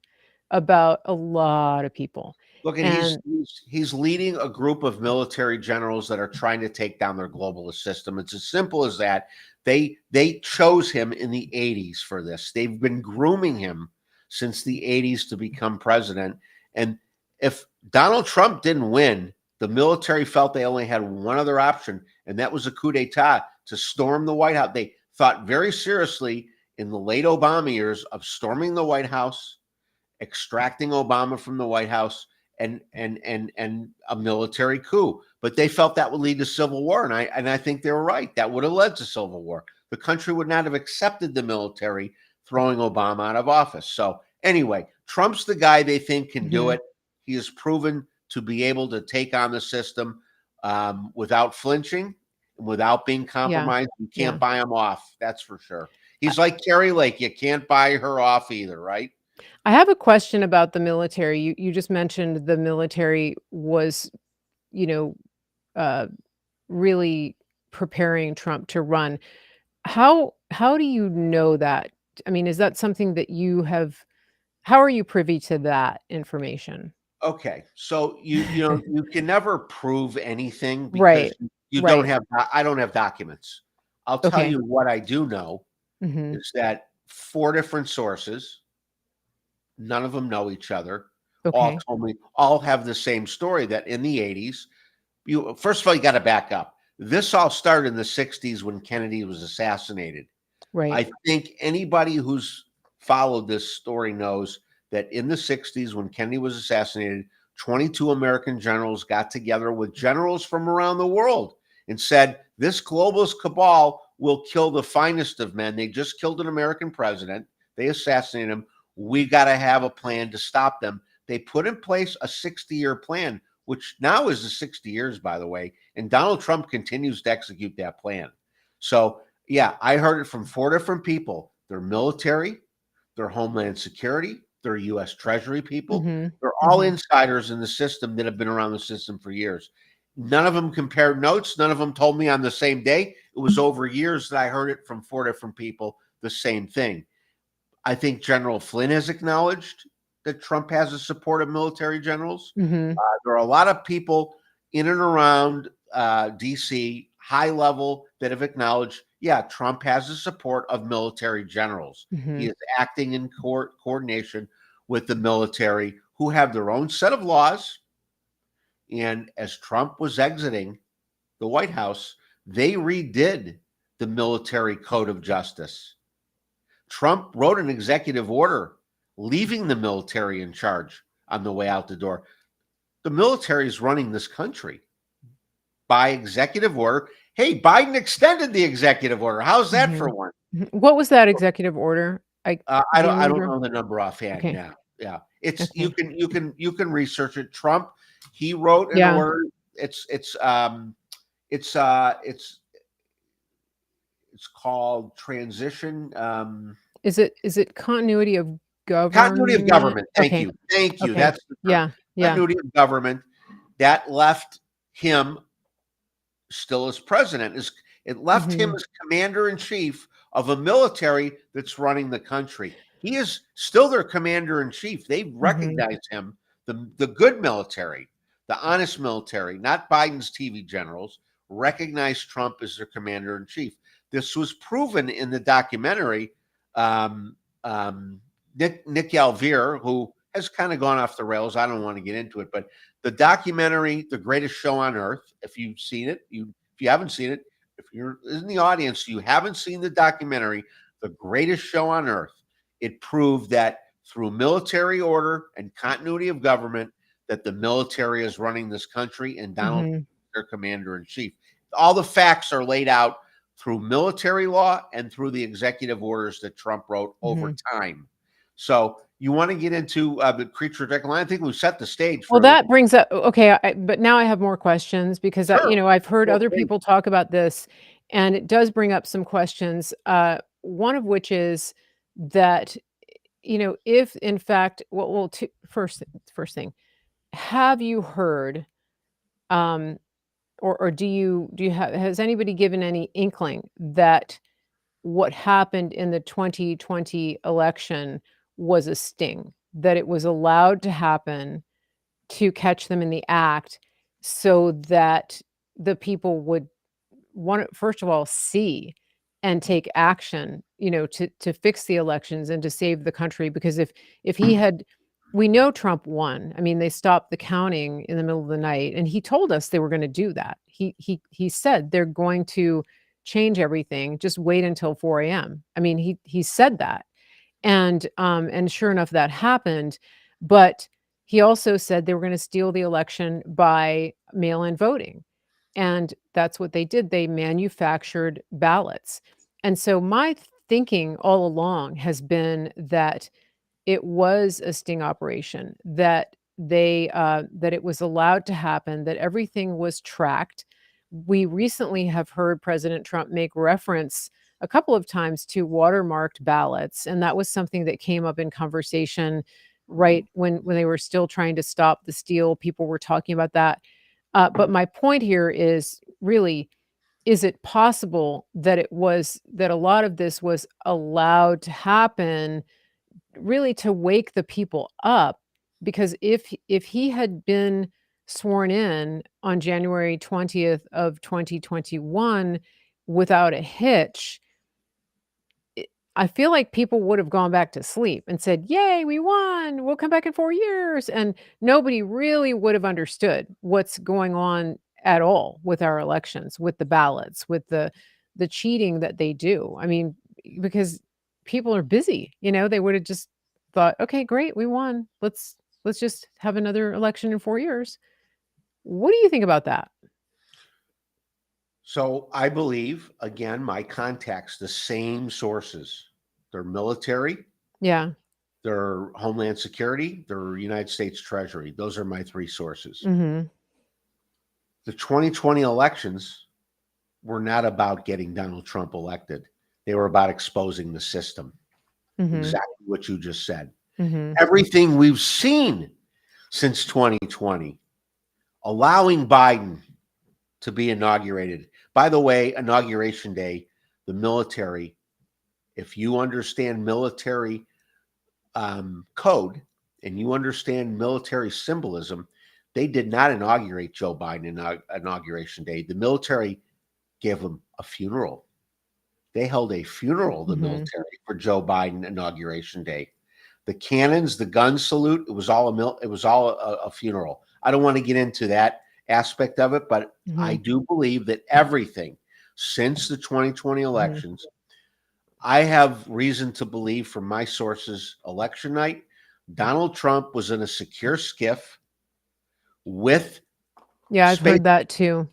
about a lot of people. Look, and And he's leading a group of military generals that are trying to take down their globalist system. It's as simple as that. They chose him in the 80s for this. They've been grooming him since the 80s to become president. And if Donald Trump didn't win, the military felt they only had one other option, and that was a coup d'etat to storm the White House. They thought very seriously in the late Obama years of storming the White House, extracting Obama from the White House, and a military coup. But they felt that would lead to civil war, and I think they were right. That would have led to civil war. The country would not have accepted the military throwing Obama out of office. So anyway, Trump's the guy they think can do mhm, it. He has proven to be able to take on the system without flinching and without being yeah, compromised. You yeah. can't buy him off. That's for sure. He's like Carrie Lake. You can't buy her off either, right? I have a question about the military. You just mentioned the military was, you know, uh, really preparing Trump to run. How do you know that? I mean, is that something that you have how are you privy to that information? Okay, so you can never prove anything because Right, you don't right. have I don't have documents. I'll tell Okay. you what I do know Mhm. is that 4 different sources, none of them know each other, all Okay. told me all have the same story that in the 80s, you first of all you got to back up. This all started in the 60s when Kennedy was assassinated. Right. I think anybody who's followed this story knows that in the 60s, when Kennedy was assassinated, 22 American generals got together with generals from around the world and said, this globalist cabal will kill the finest of men. They just killed an American president. They assassinated him. We got to have a plan to stop them. They put in place a 60-year plan, which now is the 60 years, by the way. And Donald Trump continues to execute that plan. So yeah, I heard it from 4 different people. They're military, they're Homeland Security, they're U.S. Treasury people. Mhm. They're all Mhm. insiders in the system that have been around the system for years. None of them compared notes. None of them told me on the same day. It was over years that I heard it from 4 different people, the same thing. I think General Flynn has acknowledged that Trump has the support of military generals. Mhm. There are a lot of people in and around DC, high level, that have acknowledged, yeah, Trump has the support of military generals. He Mhm. is acting in coordination with the military who have their own set of laws. And as Trump was exiting the White House, they redid the military code of justice. Trump wrote an executive order leaving the military in charge on the way out the door. The military is running this country by executive order. Hey, Biden extended the executive order. How's that for Mhm. one? Mhm. What was that executive order? I Do you don't remember? know the number offhand. Okay. Yeah, yeah. It's Okay. you can research it. Trump, he wrote an Yeah. order. It's it's um it's uh it's it's called transition. Is it continuity of Continuity of government. government. Thank Okay. you. Thank you. Okay. That's the term. Yeah. Yeah. Continuity of government. That left him still as president. It left him Mhm. as commander in chief of a military that's running the country. He is still their commander in chief. They Mhm. recognize him, the good military, the honest military, not Biden's TV generals, recognize Trump as their commander in chief. This was proven in the documentary. Um, Nick Alvear, who has kind of gone off the rails. I don't want to get into it, but the documentary, The Greatest Show on Earth, if you've seen it, if you haven't seen it, if you're in the audience, you haven't seen the documentary, The Greatest Show on Earth, it proved that through military order and continuity of government, that the military is running this country and Donald Trump Mhm. is their commander in chief. All the facts are laid out through military law and through the executive orders that Trump wrote over Mhm. time. So you want to get into the creature of Jekyll Island? I think we set the stage Well, for that brings up okay, but now I have more questions because sure. I've heard Well, other please. people talk about this, and it does bring up some questions. One of which is that, if in fact, first thing, have you heard, um, or do you have has anybody given any inkling that what happened in the 2020 election was a sting, that it was allowed to happen to catch them in the act so that the people would want to, first of all, see and take action, to fix the elections and to save the country. Because if he had, we know Trump won. I mean, they stopped the counting in the middle of the night, and he told us they were going to do that. He said they're going to change everything. Just wait until 4 a.m. I mean, he said that, and sure enough, that happened. But he also said they were going to steal the election by mail-in voting. And that's what they did. They manufactured ballots. And so my thinking all along has been that it was a sting operation, that that it was allowed to happen, that everything was tracked. We recently have heard President Trump make reference a couple of times to watermarked ballots, and that was something that came up in conversation right when they were still trying to stop the steal. People were talking about that. But my point here is really, is it possible that a lot of this was allowed to happen really to wake the people up? Because if he had been sworn in on January 20th of 2021 without a hitch, I feel like people would have gone back to sleep and said, "Yay, we won. We'll come back in 4 years." And nobody really would have understood what's going on at all with our elections, with the ballots, with the cheating that they do. I mean, because people are busy, they would have just thought, "Okay, great, we won. Let's just have another election in 4 years." What do you think about that? So I believe, again, my contacts, the same sources. They're military, Yeah. they're Homeland Security, they're United States Treasury. Those are my three sources. Mhm. The 2020 elections were not about getting Donald Trump elected. They were about exposing the system. Mhm. Exactly what you just said. Mhm. Everything we've seen since 2020, allowing Biden to be inaugurated. By the way, Inauguration Day, the military, if you understand military code and you understand military symbolism, they did not inaugurate Joe Biden Inauguration Day. The military gave him a funeral. They held a funeral, the Mhm. military, for Joe Biden Inauguration Day. The cannons, the gun salute, it was all a funeral. I don't want to get into that aspect of it, but I Mhm. do believe that everything since the 2020 Mhm. elections, I have reason to believe from my sources, election night, Donald Trump was in a secure skiff with Yeah, I've space heard that too.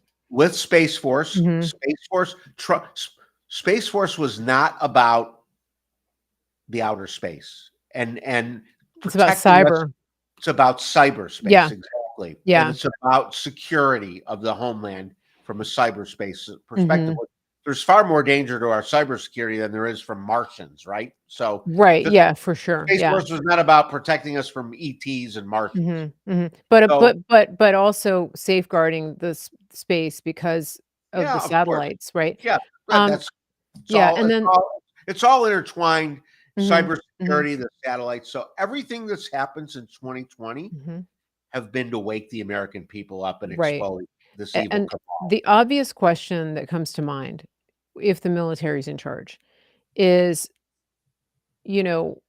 Space Force. Mhm. Space Force was not about the outer space and It's about protecting us. cyber. It's about cyberspace, Yeah, exactly, and yeah. it's about security of the homeland from a cyberspace perspective. Mhm. there's far more danger to our cybersecurity than there is from Martians, right? So Right, this yeah, for sure, Space yeah. Force was not about protecting us from ETs and Martians. Mhm, mhm. But, So but also safeguarding the space because of yeah, the of course. satellites, right? Yeah, Um, that's it's yeah, all and it's then all it's all intertwined. mhm, mhm, Cybersecurity, the satellites. So everything that's happened since 2020 mhm, have been to wake the American people up and right. expose this evil And cabal. the obvious question that comes to mind, if the military's in charge, is, you know,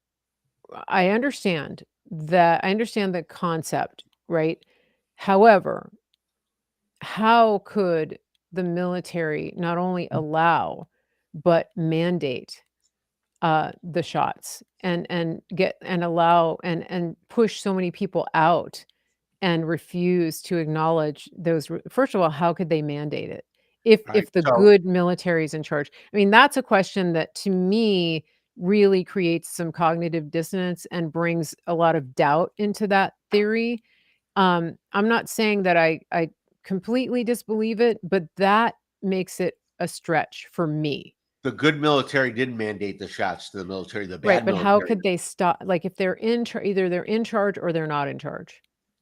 I understand the concept, right? However, how could the military not only allow, but mandate, the shots and get and allow and push so many people out and refuse to acknowledge those first of all, how could they mandate it? All right. If the So good military is in charge? I mean, that's a question that to me really creates some cognitive dissonance and brings a lot of doubt into that theory. I'm not saying that I completely disbelieve it, but that makes it a stretch for me. the good military didn't mandate the shots to the military. The Right, bad but how military. could they stop like, if they're in either they're in charge or they're not in charge.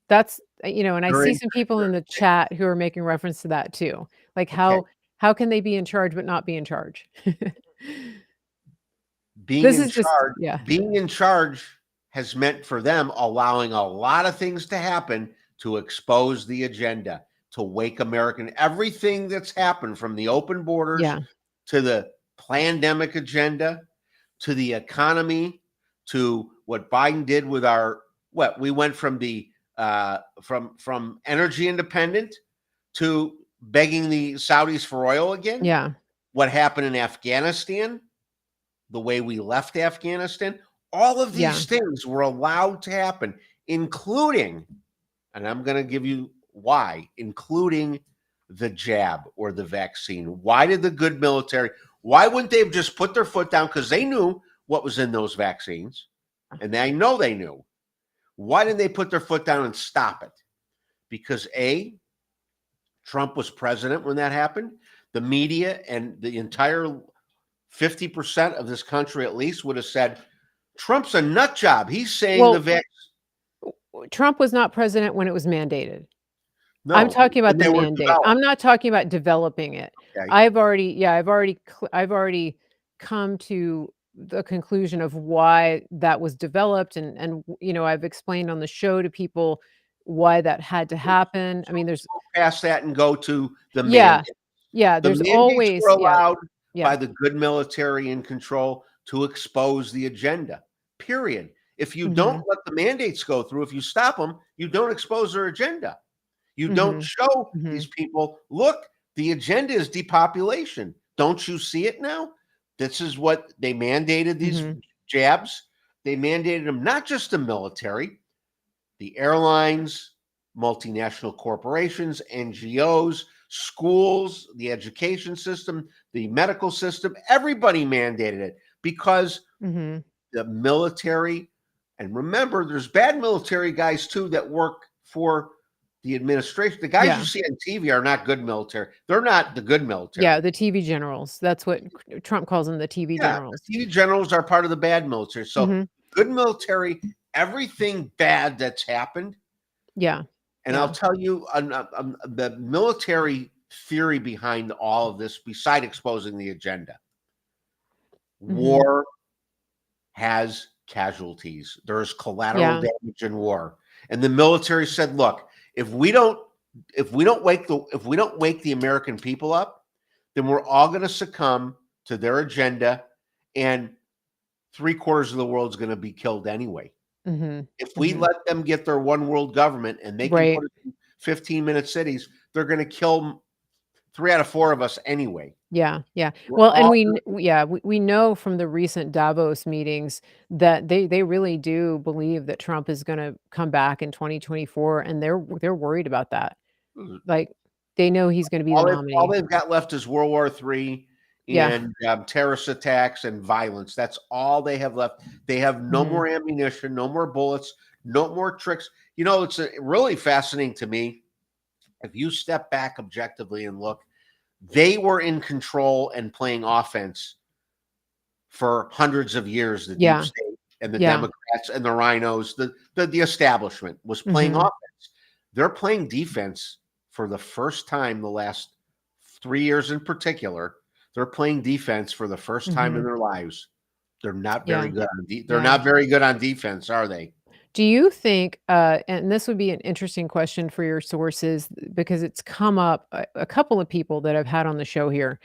That's and I They're see in, some people in the chat who are making reference to that too. Like, okay. how can they be in charge but not be in charge? being This in is just charge yeah. being in charge has meant for them allowing a lot of things to happen to expose the agenda, to wake American everything that's happened from the open borders Yeah, to the pandemic agenda to the economy to what Biden did with our what we went from the from energy independent to begging the Saudis for oil again. yeah. What happened in Afghanistan, the way we left Afghanistan, all of Yeah. these things were allowed to happen, including, and I'm going to give you why, including the jab or the vaccine. Why did the good military, why wouldn't they have just put their foot down? Because they knew what was in those vaccines, and I know they knew. Why didn't they put their foot down and stop it? Because A, Trump was president when that happened. The media and the entire 50% of this country at least would have said, Trump's a nut job. He's saying the Well, vax. Trump was not president when it was mandated. I'm No, talking when about the they were mandate. developed. I'm not talking about developing it. Okay. I've already come to the conclusion of why that was developed and I've explained on the show to people why that had to happen. I mean, there's Past that and go to the yeah. mandate. Yeah, The there's mandates were always yeah, allowed yeah. by the good military in control to expose the agenda. Period. If you don't Mhm. let the mandates go through, if you stop them, you don't expose their agenda. You don't Mhm. show these Mhm. people, look, the agenda is depopulation. Don't you see it now? This is what they mandated these Mhm. jabs. They mandated them not just the military, the airlines, multinational corporations, NGOs, schools, the education system, the medical system. Everybody mandated it because Mhm. the military, and remember, there's bad military guys too that work for the administration. The guys you Yeah. see on TV are not good military. They're not the good Yeah, military. the TV generals. That's what Trump calls them, the TV Yeah, generals. the TV generals are part of the bad military. So Mhm. good military, everything bad that's happened. Yeah. And I'll Yeah. tell you the military theory behind all of this, beside exposing the agenda. Mhm. War has casualties. There's collateral Yeah. damage in war. And the military said, look, if we don't wake the American people up, then we're all going to succumb to their agenda and three-quarters of the world's going to be killed anyway. Mhm. If we Mhm. let them get their one world government and they can Right. put it in 15-minute cities, they're going to kill 3 out of 4 of us anyway. Yeah, yeah. We're Well, and all we know from the recent Davos meetings that they really do believe that Trump is gonna come back in 2024, and they're worried about that. Like, they know he's gonna be the all nominee. they've got left is World War III Yeah. and terrorist attacks and violence. That's all they have left. They have no Mhm. more ammunition, no more bullets, no more tricks. It's really fascinating to me if you step back objectively and look. They were in control and playing offense for hundreds of years. The deep Yeah. state and the Yeah. Democrats and the rhinos, the establishment was playing Mhm. offense. They're playing defense for the first time the last 3 years in particular. They're playing defense for the first time in Mhm. their lives. They're not very Yeah. good they're Yeah. not very good on defense, are they? Do you think, and this would be an interesting question for your sources because it's come up a couple of people that I've had on the show here,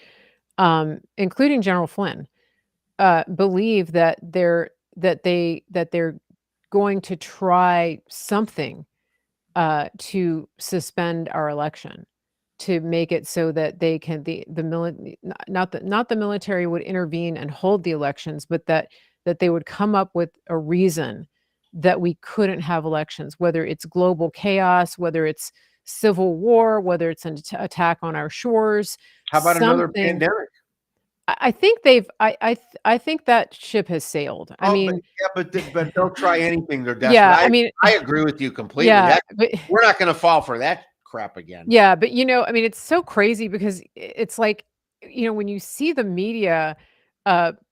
including General Flynn, believe that they're going to try something to suspend our election, to make it so that they can the mili not the military would intervene and hold the elections, but that they would come up with a reason that we couldn't have elections, whether it's global chaos, whether it's civil war, whether it's an attack on our shores, How about another something. pandemic? I think they've I think that ship has sailed. I Oh, but mean, yeah, but they'll try anything. They're desperate. yeah, I mean, I agree with you completely. yeah, That but we're not going to fall for that crap again. yeah, but, I mean, it's so crazy because it's like, when you see the media,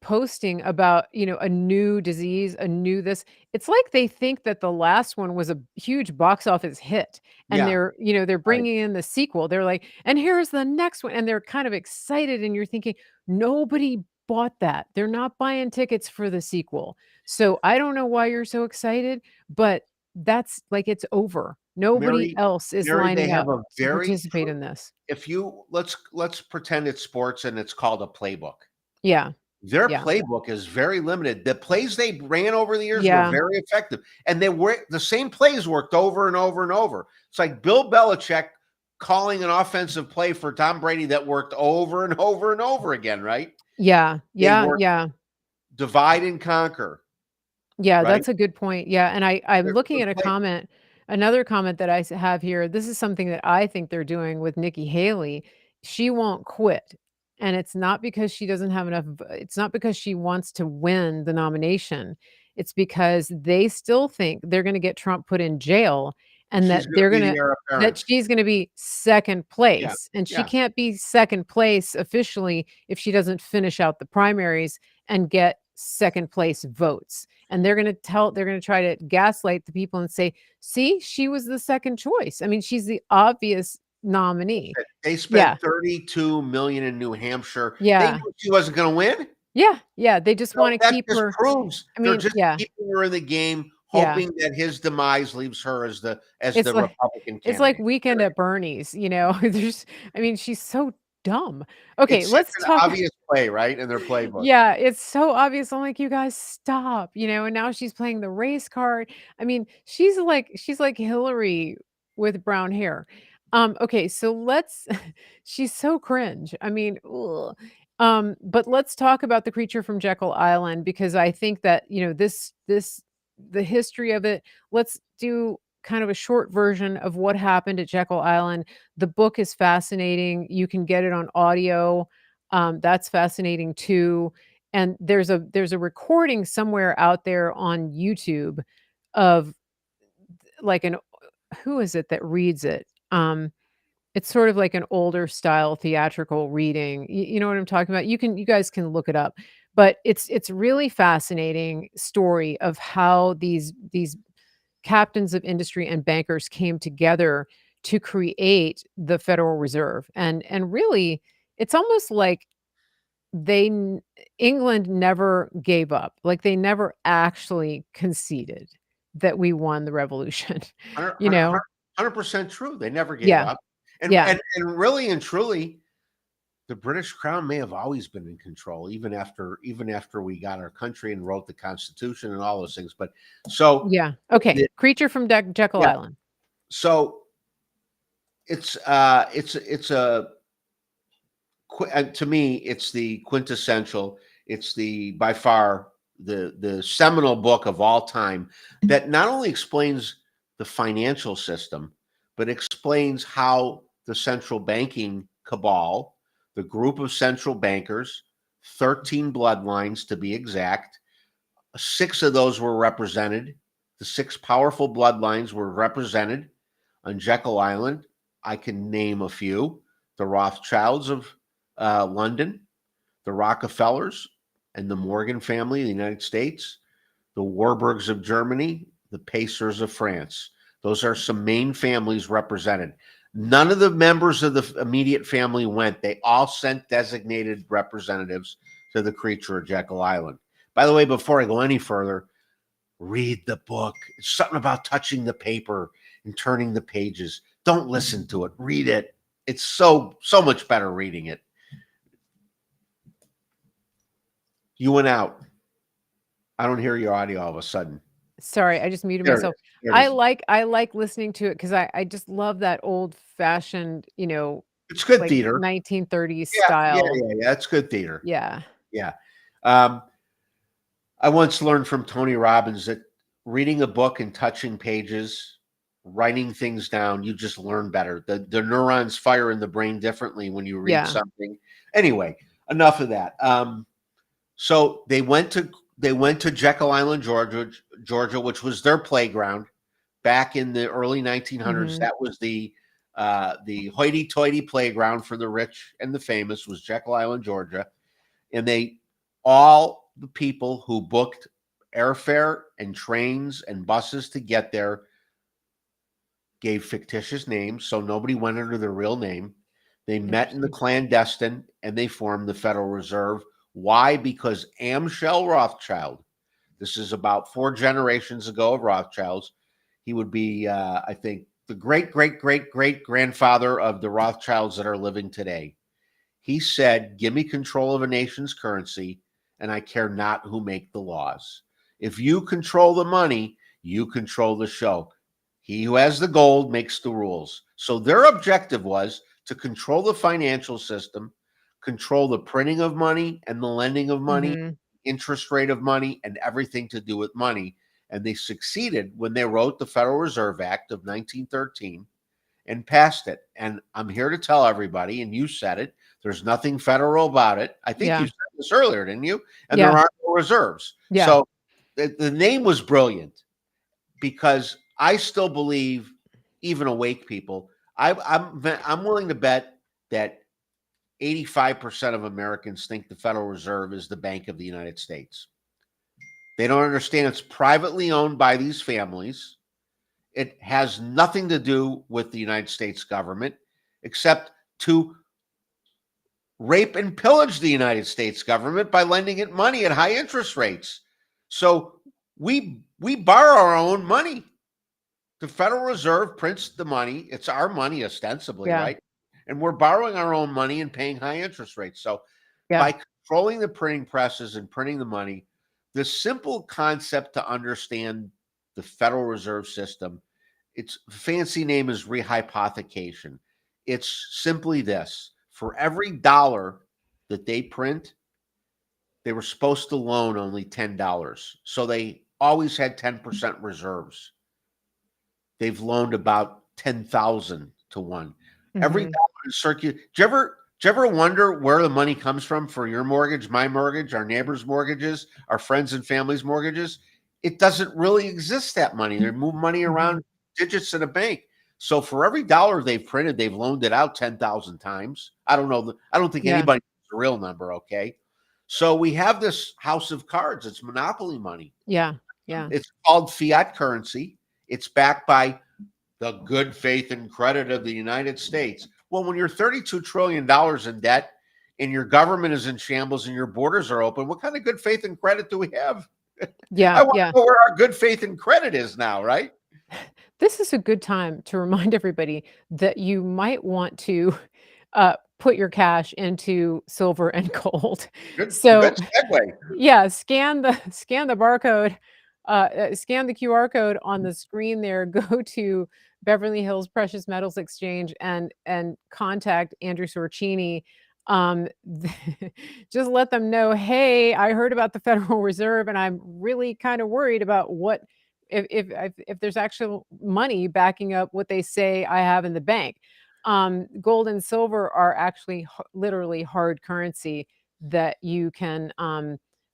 posting about, a new disease, a new this, it's like they think that the last one was a huge box office hit, and Yeah, they're right. bringing in the sequel. They're like, "And here's the next one," and they're kind of excited, and you're thinking, "Nobody bought that. They're not buying tickets for the sequel." So, I don't know why you're so excited, but that's like, it's over. Nobody Mary, else is Mary, they lining have up a to very participate in this. if you let's pretend it's sports and it's called a playbook. Yeah, Their yeah, playbook is very limited. The plays they ran over the years were yeah, very effective, and they were the same plays worked over and over and over. It's like Bill Belichick calling an offensive play for Tom Brady that worked over and over and over again, right? yeah, They yeah, work yeah. divide and conquer, Yeah, right? that's a good point. Yeah, and I'm looking The at a play comment, another comment that have here. This is something that I think they're doing with Nikki Haley. She won't quit. And it's not because she doesn't have enough it's not because she wants to win the nomination. It's because they still think they're going to get Trump put in jail and she's that gonna be the heir that apparent. she's going to be second Yeah, place, and she yeah. can't be second place officially if she doesn't finish out the primaries and get second place votes. And they're gonna try to gaslight the people and say, "See, she was the second choice." I mean, she's the obvious nominee. They Yeah, spent 32 million in New Hampshire. They yeah, knew she wasn't gonna win. yeah, yeah, they just So wanna that keep just her. proves I they're mean, just yeah, keeping her in the game, yeah. hoping that his demise leaves her as It's the like Republican it's like candidate. Weekend at Bernie's, there's I mean, she's so dumb. Okay, It's such let's an talk. obvious play, right, in their playbook. Yeah, it's so obvious. I'm like, "You guys stop," and now she's playing the race card. I mean, she's like Hillary with brown hair. Okay, so let's she's so cringe. I mean, ugh. But let's talk about the creature from Jekyll Island because I think that, this the history of it. Let's do kind of a short version of what happened at Jekyll Island. The book is fascinating. You can get it on audio. That's fascinating too. And there's a recording somewhere out there on YouTube of like an who is it that reads it? It's sort of like an older style theatrical reading. You know what I'm talking about? You guys can look it up. But it's really fascinating story of how these captains of industry and bankers came together to create the Federal Reserve. And really it's almost like they n England never gave up, like, they never actually conceded that we won the revolution, Hundred you know? 100% true. They never gave Yeah, up. And yeah, and and really and truly, the British Crown may have always been in control, even after we got our country and wrote the Constitution and all those things. But so yeah. Okay, the Creature from Jekyll yeah, Island. so it's a to me, it's the quintessential. It's the by far the seminal book of all time that not only explains the financial system, but explains how the central banking cabal, the group of central bankers, 13 bloodlines to be exact, six of those were represented. The six powerful bloodlines were represented on Jekyll Island. I can name a few. the Rothschilds of London, the Rockefellers and the Morgan family of the United States, the Warburgs of Germany, the Pacers of France. Those are some main families represented. None of the members of the immediate family went. They all sent designated representatives to the creature of Jekyll Island. By the way, before I go any further, read the book. It's something about touching the paper and turning the pages. Don't listen to it. Read it. It's so much better reading it. You went out. I don't hear your audio all of a sudden. Sorry, I just muted There it myself. is. There it is. I like listening to it because I just love that old-fashioned, It's good like theater. 1930s Yeah. style. It's good theater. Yeah. Yeah. Um, I once learned from Tony Robbins that reading a book and touching pages, writing things down, you just learn better. The neurons fire in the brain differently when you read Yeah. something. Anyway, enough of that. So they went to Jekyll Island, Georgia, which was their playground back in the early 1900s. Mhm. That was the hoity-toity playground for the rich and the famous was Jekyll Island, Georgia, and all the people who booked airfare and trains and buses to get there gave fictitious names, so nobody went under their real name. They met in the clandestine and they formed the Federal Reserve. Why? Because Amschel Rothschild, this is about 4 generations ago of Rothschilds. He would be, I think, the great grandfather of the Rothschilds that are living today. He said, give me control of a nation's currency, and I care not who make the laws. If you control the money, you control the show. He who has the gold makes the rules. So their objective was to control the financial system, control the printing of money and the lending of money, Mhm. interest rate of money, and everything to do with money. And they succeeded when they wrote the Federal Reserve Act of 1913 and passed it. And I'm here to tell everybody, and you said it, there's nothing federal about it. I think you Yeah. said this earlier, didn't you? And there Yeah. are no reserves. Yeah. So the name was brilliant because I still believe, even awake people, I'm willing to bet that 85% of Americans think the Federal Reserve is the Bank of the United States. They don't understand it's privately owned by these families. It has nothing to do with the United States government except to rape and pillage the United States government by lending it money at high interest rates. So we borrow our own money. The Federal Reserve prints the money. It's our money ostensibly, Yeah. right? And we're borrowing our own money and paying high interest rates. So Yeah. by controlling the printing presses and printing the money, the simple concept to understand the Federal Reserve System, its fancy name is rehypothecation. It's simply this: for every dollar that they print, they were supposed to loan only $10. So they always had 10% reserves. They've loaned about 10,000 to 1. Every Mhm. dollar is circulated. Do you ever wonder where the money comes from for your mortgage, my mortgage, our neighbors' mortgages, our friends and family's mortgages? It doesn't really exist, that money. They move money around Mhm. digits in a bank. So for every dollar they've printed, they've loaned it out 10,000 times. I don't know. I don't think Yeah. anybody knows the real number, okay? So we have this house of cards. It's monopoly money. Yeah. Yeah. It's called fiat currency. It's backed by the good faith and credit of the United States. Well, when you're $32 trillion in debt and your government is in shambles and your borders are open, what kind of good faith and credit do we have? I Yeah. want Yeah. to know where our good faith and credit is now, right? This is a good time to remind everybody that you might want to put your cash into silver and gold. Good So segue. yeah, scan the barcode, scan the QR code on the screen there, go to Beverly Hills Precious Metals Exchange and contact Andrew Sorcini. Um, just let them know, "Hey, I heard about the Federal Reserve, and I'm really kind of worried about what if there's actual money backing up what they say I have in the bank." Gold and silver are actually literally hard currency that you can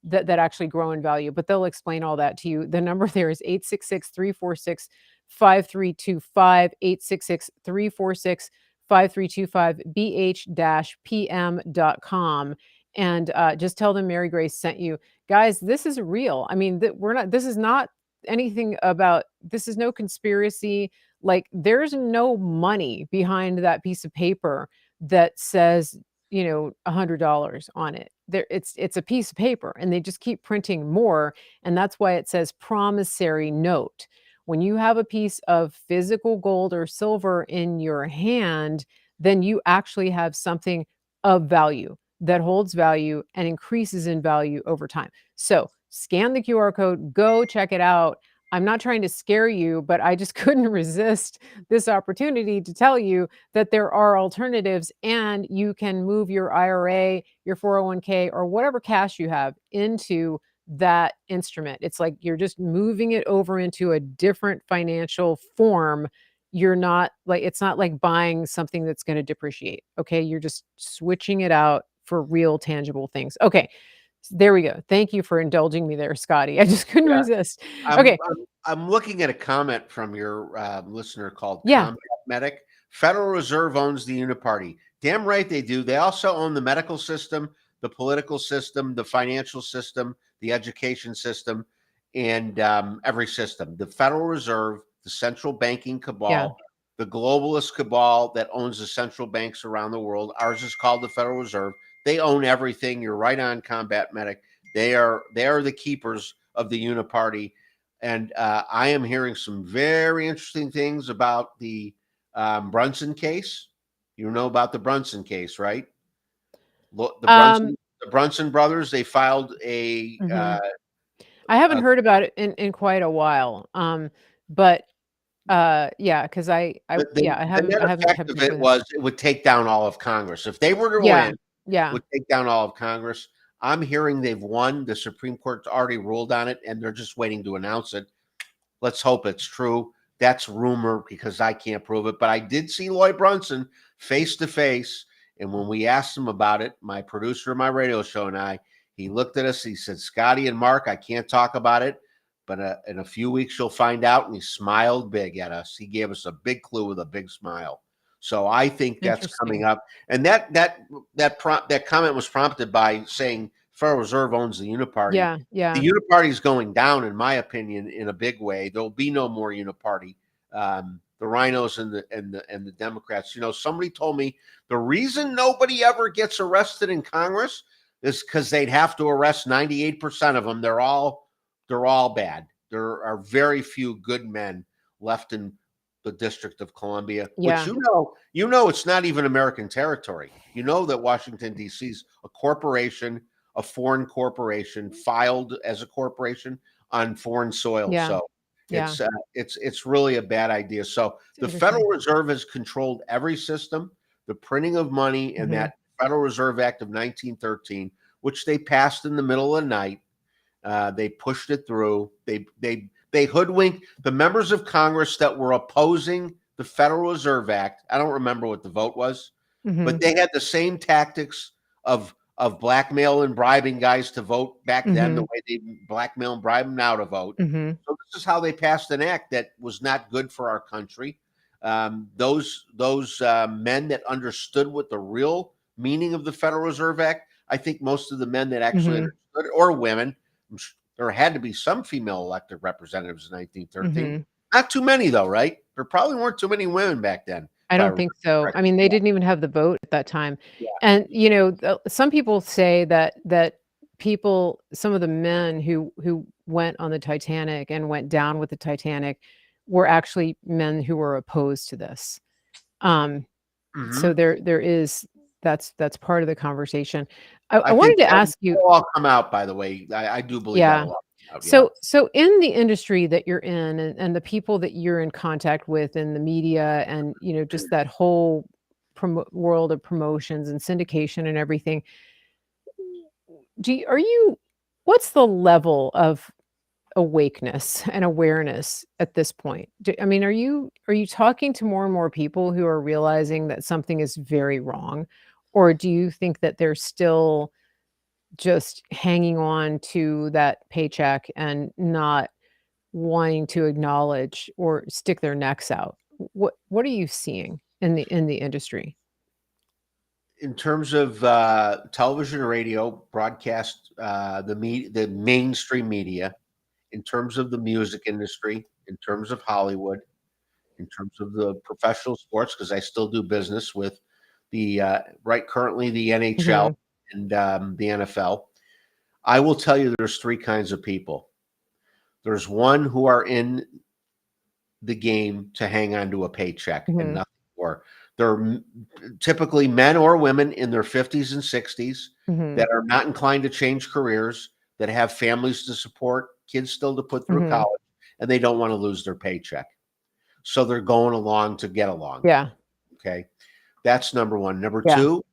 that actually grow in value, but they'll explain all that to you. The number there is 866-346-5325, 866-346 5325bh-pm.com, and just tell them Mary Grace sent you. Guys, this is real. I mean, we're not, this is not anything about, this is no conspiracy. Like, there's no money behind that piece of paper that says, $100 on it. There, it's a piece of paper, and they just keep printing more, and that's why it says promissory note. When you have a piece of physical gold or silver in your hand, then you actually have something of value that holds value and increases in value over time. So scan the QR code, go check it out. I'm not trying to scare you, but I just couldn't resist this opportunity to tell you that there are alternatives, and you can move your IRA, your 401k, or whatever cash you have into that instrument. It's like you're just moving it over into a different financial form. You're not like, it's not like buying something that's going to depreciate. Okay. You're just switching it out for real tangible things. Okay. There we go. Thank you for indulging me there, Scotty. I just couldn't Yeah. resist. I'm Okay. I'm, I'm looking at a comment from your listener called Yeah. Combat Medic. Federal Reserve owns the Uniparty. Damn right they do. They also own the medical system, the political system, the financial system, the education system, and every system. The Federal Reserve, the central banking Yeah. cabal, the globalist cabal that owns the central banks around the world. Ours is called the Federal Reserve. They own everything. You're right on, Combat Medic. They are the keepers of the Uniparty. And I am hearing some very interesting things about the Brunson case. You know about the Brunson case, right? The Um, Brunson brothers. They filed mhm. I haven't a heard about it in quite a while. But yeah, because the yeah, net I haven't effect kept of up it with it. was it would take down all of Congress. If they were to Yeah. win, it Yeah. would take down all of Congress. I'm hearing they've won. The Supreme Court's already ruled on it, and they're just waiting to announce it. Let's hope it's true. That's rumor because I can't prove it. But I did see Lloyd Brunson face to face. And when we asked him about it, my producer of my radio show and I, he looked at us. He said, Scotty and Mark, I can't talk about it, but in a few weeks you'll find out. And he smiled big at us. He gave us a big clue with a big smile. So I think that's coming Interesting. up. And that comment was prompted by saying Federal Reserve owns the Uniparty. Yeah. Yeah. The uniparty is going down, in my opinion, in a big way. There'll be no more uniparty. The rhinos and the Democrats. Somebody told me the reason nobody ever gets arrested in Congress is because they'd have to arrest 98% of them. They're all bad. There are very few good men left in the District of Columbia, which Yeah. it's not even American territory. You know that Washington D.C. is a corporation, a foreign corporation filed as a corporation on foreign soil. Yeah. So Yeah. it's really a bad idea. So It's the interesting. Federal Reserve has controlled every system, the printing of money, and Mhm. that Federal Reserve Act of 1913, which they passed in the middle of the night. They pushed it through. They hoodwinked the members of Congress that were opposing the Federal Reserve Act. I don't remember what the vote was, but Mhm. they had the same tactics of blackmail and bribing guys to vote back then, the Mhm. way they blackmail and bribe them now to vote. Mhm. So this is how they passed an act that was not good for our country. Those men that understood what the real meaning of the Federal Reserve Act, I think most of the men that actually Mhm. understood it, or women, there had to be some female elected representatives in 1913. Mhm. Not too many though, right? There probably weren't too many women back then, I if I don't remember think so. I correctly. mean, they Yeah, didn't even have the vote at that time. yeah. And, some people say that people, some of the men who went on the Titanic and went down with the Titanic were actually men who were opposed to this. Um, so Hmm. there is, that's part of the conversation. I I think wanted to ask you. that'll all come out. By the way, I do believe Yeah. that'll all come out. Yeah. So in the industry that you're in, and the people that you're in contact with in the media, and just that whole world of promotions and syndication and everything, are you, what's the level of awakeness and awareness at this point? I mean, are you talking to more and more people who are realizing that something is very wrong, or do you think that they're still just hanging on to that paycheck and not wanting to acknowledge or stick their necks out? What are you seeing? in the industry? In terms of television, radio, broadcast, the mainstream media, in terms of the music industry, in terms of Hollywood, in terms of the professional sports, because I still do business with the right currently the NHL Mhm. and the NFL. I will tell you, there's three kinds of people. There's one who are in the game to hang on to a paycheck and Mhm. nothing more. They're typically men or women in their 50s and 60s Mhm. that are not inclined to change careers, that have families to support, kids still to put through Mhm. college, and they don't want to lose their paycheck. So they're going along to get along. Yeah. Okay. That's number one. Number Yeah. two,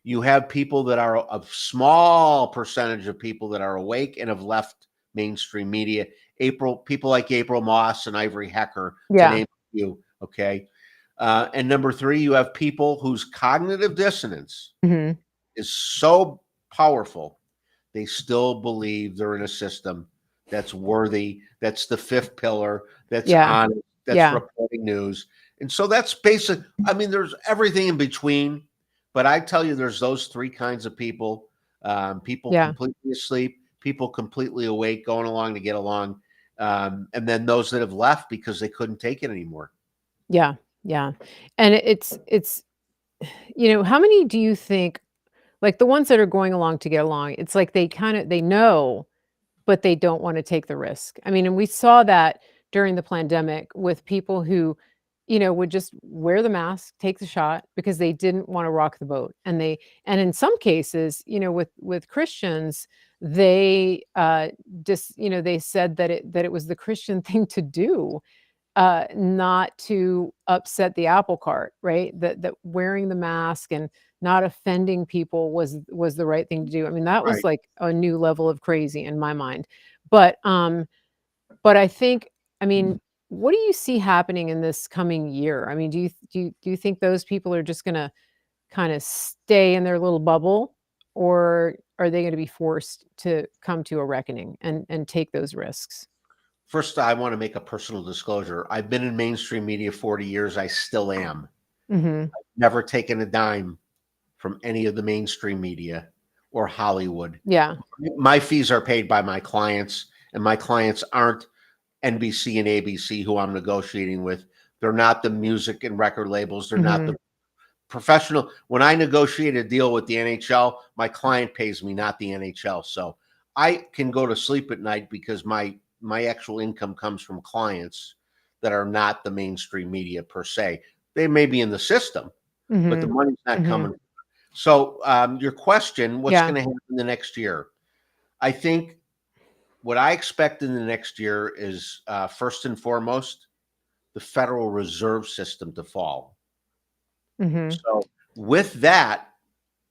you have people that are a small percentage of people that are awake and have left mainstream media. People like April Moss and Ivory Hecker, to Yeah. name a few. Okay. And number three, you have people whose cognitive dissonance Mhm. is so powerful, they still believe they're in a system that's worthy, that's the fifth pillar, that's Yeah. honest, that's Yeah. reporting news. And so that's basic. I mean, there's everything in between, but I tell you, there's those three kinds of people: people Yeah. completely asleep, people completely awake, going along to get along, and then those that have left because they couldn't take it anymore. Yeah. Yeah. And it's how many do you think, like, the ones that are going along to get along, it's like they know, but they don't wanna take the risk. I mean, and we saw that during the pandemic with people who, would just wear the mask, take the shot because they didn't wanna rock the boat, and in some cases, with Christians, they, they said that it was the Christian thing to do, not to upset the apple cart, right? That wearing the mask and not offending people was the right thing to do. I mean, that was Right. like a new level of crazy in my mind. But but I think, I mean, what do you see happening in this coming year? I mean, do you think those people are just gonna kind of stay in their little bubble, or are they going to be forced to come to a reckoning and take those risks? First, I want to make a personal disclosure. I've been in mainstream media 40 years. I still am. Mhm. Never taken a dime from any of the mainstream media or Hollywood. Yeah. My fees are paid by my clients, and my clients aren't NBC and ABC who I'm negotiating with. They're not the music and record labels. They're not the Mhm. professional. When I negotiate a deal with the NHL, my client pays me, not the NHL. So I can go to sleep at night because my actual income comes from clients that are not the mainstream media per se. They may be in the system, but the Mhm. money's not Mhm. coming. So your question, what's Yeah. going to happen in the next year? I think what I expect in the next year is first and foremost the Federal Reserve System to fall. Mhm. So with that,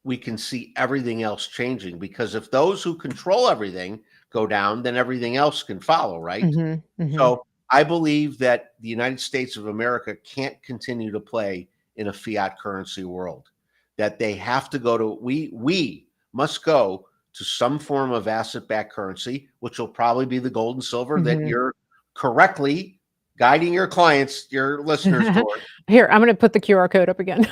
we can see everything else changing, because if those who control everything go down, then everything else can follow, right? Mhm. Mhm. So I believe that the United States of America can't continue to play in a fiat currency world. That they have to go to we must go to some form of asset-backed currency, which will probably be the gold and silver that Mhm. you're correctly guiding your clients, your listeners toward. Here, I'm gonna put the QR code up again.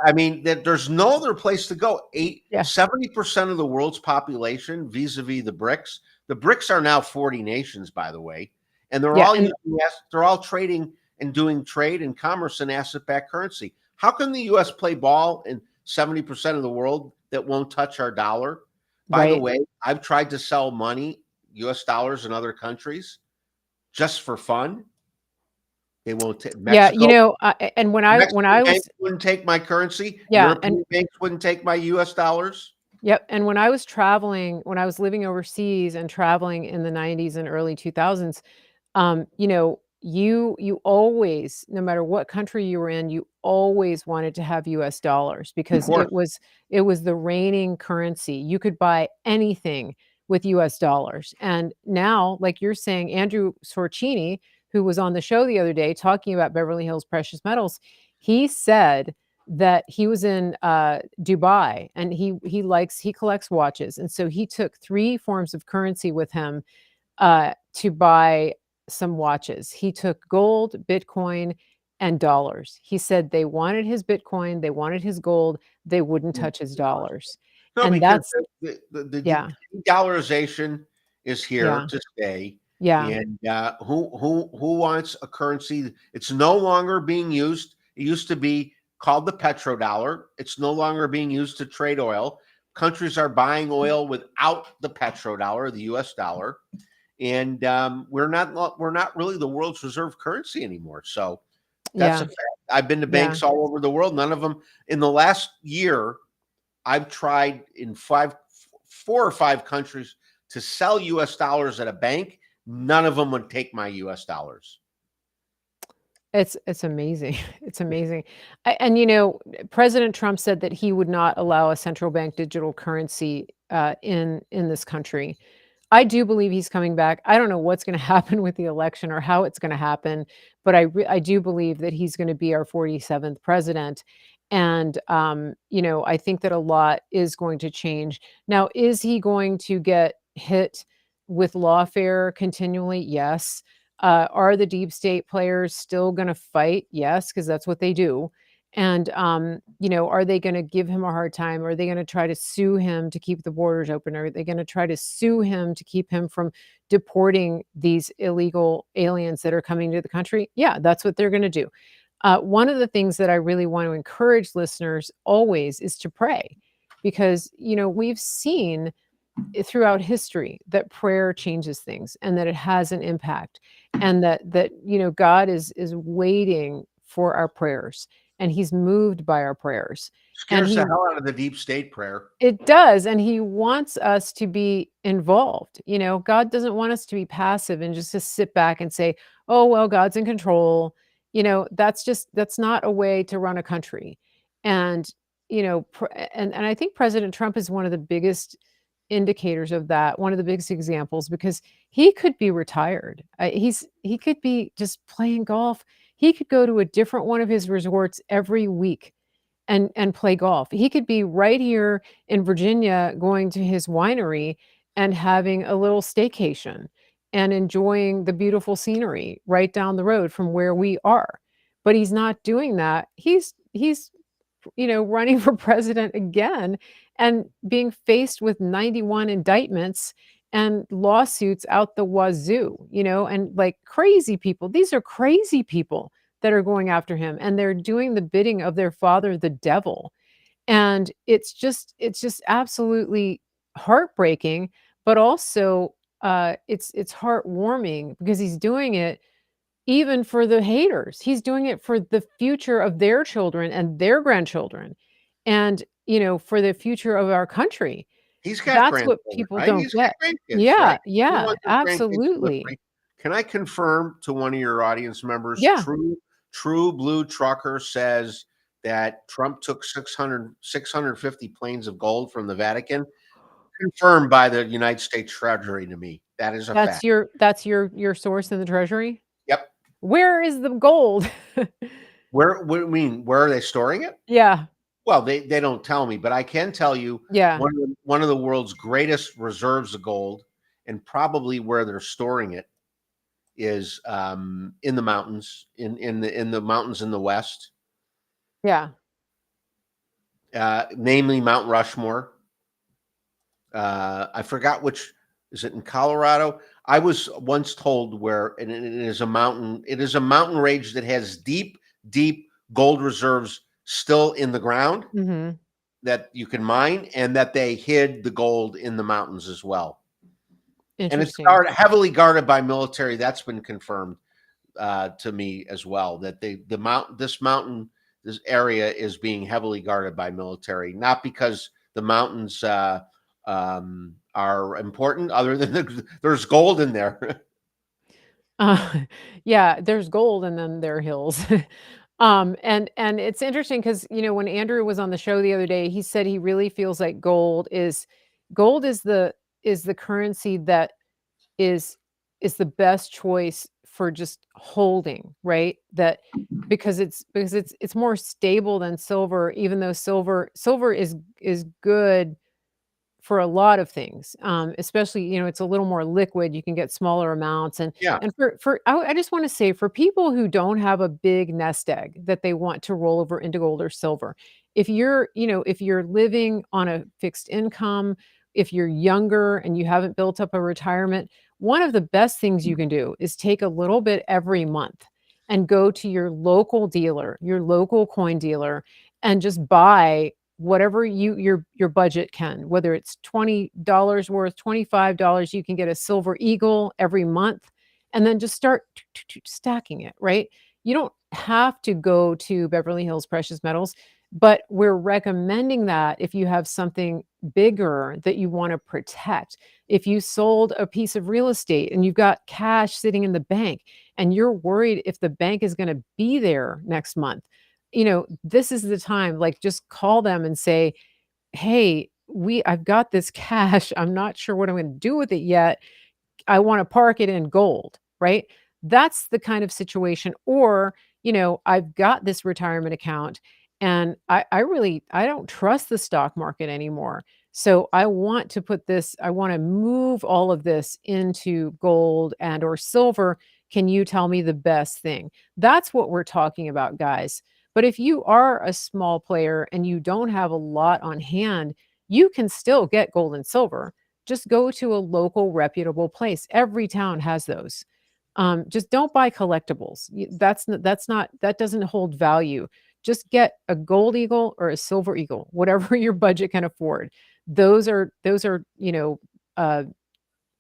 I mean, that there's no other place to go. Yeah. 70% of the world's population vis-a-vis the BRICS. The BRICS are now 40 nations, by the way, and they're Yeah, all and using they're all trading and doing trade and commerce in asset-backed currency. How can the US play ball in 70% of the world that won't touch our dollar? By the right. way, I've tried to sell money, US dollars in other countries just for fun. They won't take Yeah, Mexico. and when I Mexican was banks wouldn't take my currency. yeah, and European banks wouldn't take my US dollars. yep, and when I was traveling, when I was living overseas and traveling in the '90s and early 2000s, you always, no matter what country you were in, you always wanted to have US dollars Of because course. it was the reigning currency. You could buy anything with US dollars. And now, like you're saying, Andrew Sorcini, who was on the show the other day talking about Beverly Hills Precious Metals, he said that he was in Dubai, and he collects watches, and so he took three forms of currency with him to buy some watches. He took gold, Bitcoin, and dollars. He said they wanted his Bitcoin, they wanted his gold, they wouldn't Yeah, touch his it's awesome. dollars. No, And because that's the yeah, de-dollarization is here yeah, to stay, yeah, and who wants a currency? It's no longer being used. It used to be called the petrodollar. It's no longer being used to trade oil. Countries are buying oil without the petrodollar, the U.S. dollar, and we're not really the world's reserve currency anymore. So that's a yeah, fact. I've been to yeah. banks all over the world. None of them in the last year. I've tried in 4 or 5 countries to sell US dollars at a bank. None of them would take my US dollars. It's amazing. It's amazing. And President Trump said that he would not allow a central bank digital currency in this country. I do believe he's coming back. I don't know what's going to happen with the election or how it's going to happen, but I do believe that he's going to be our 47th president. And I think that a lot is going to change. Now, is he going to get hit with lawfare continually? Yes. Are the deep state players still going to fight? Yes, because that's what they do. And are they going to give him a hard time? Are they going to try to sue him to keep the borders open? Are they going to try to sue him to keep him from deporting these illegal aliens that are coming to the country? Yeah, that's what they're going to do. One of the things that I really want to encourage listeners always is to pray, because we've seen throughout history that prayer changes things and that it has an impact, and that God is waiting for our prayers, and he's moved by our prayers, and Scares he the hell out of the deep state prayer. it does, and he wants us to be involved. God doesn't want us to be passive and just to sit back and say, "Oh, well, God's in control." That's not a way to run a country. And, and I think President Trump is one of the biggest indicators of that, one of the biggest examples, because he could be retired. He could be just playing golf. He could go to a different one of his resorts every week and play golf. He could be right here in Virginia going to his winery and having a little staycation and enjoying the beautiful scenery right down the road from where we are. But he's not doing that. He's running for president again and being faced with 91 indictments and lawsuits out the wazoo, and like crazy people. These are crazy people that are going after him, and they're doing the bidding of their father, the devil. And it's just absolutely heartbreaking, but also it's heartwarming because he's doing it even for the haters. He's doing it for the future of their children and their grandchildren, and for the future of our country. He's got That's what grandchildren, people right? don't He's got get. grandkids, Yeah, right? He yeah, wants his grandkids to live absolutely. free. Can I confirm to one of your audience members, Yeah. true blue trucker says that Trump took 650 planes of gold from the Vatican? Confirmed by the United States Treasury to me. That is a That's fact. your source in the treasury? Yep. Where is the gold? What do you mean? Where are they storing it? Yeah, Well, they don't tell me, but I can tell you yeah. one of the world's greatest reserves of gold, and probably where they're storing it is in the mountains, in the mountains in the west, Yeah. namely Mount Rushmore. I forgot which. Is it in Colorado? I was once told where, and it is a mountain. It is a mountain range that has deep gold reserves still in the ground Mhm. that you can mine, and that they hid the gold in the mountains as well. And it's Interesting. heavily guarded by military. That's been confirmed to me as well. That this area is being heavily guarded by military, not because the mountains are important, other than there's gold in there. Uh, yeah, there's gold and then there are hills. And it's interesting because when Andrew was on the show the other day, he said he really feels like gold is the currency that is is the best choice for just holding, right? That because it's more stable than silver, even though silver is good for a lot of things, especially, it's a little more liquid, you can get smaller amounts, Yeah. and I just wanna say, for people who don't have a big nest egg that they want to roll over into gold or silver, if you're living on a fixed income, if you're younger and you haven't built up a retirement, one of the best things you can do is take a little bit every month and go to your local dealer, your local coin dealer, and just buy whatever your budget can, whether it's $20 worth, $25, you can get a silver eagle every month, and then just start stacking it, right? You don't have to go to Beverly Hills Precious Metals, but we're recommending that if you have something bigger that you want to protect. If you sold a piece of real estate and you've got cash sitting in the bank and you're worried if the bank is going to be there next month, this is the time, like, just call them and say, "Hey, I've got this cash. I'm not sure what I'm going to do with it yet. I wanna park it in gold," right? That's the kind of situation. Or, I've got this retirement account and I don't trust the stock market anymore. So I wanna move all of this into gold and or silver. Can you tell me the best thing? That's what we're talking about, guys. But if you are a small player and you don't have a lot on hand, you can still get gold and silver. Just go to a local reputable place. Every town has those. Just don't buy collectibles. That doesn't hold value. Just get a gold eagle or a silver eagle, whatever your budget can afford. Those are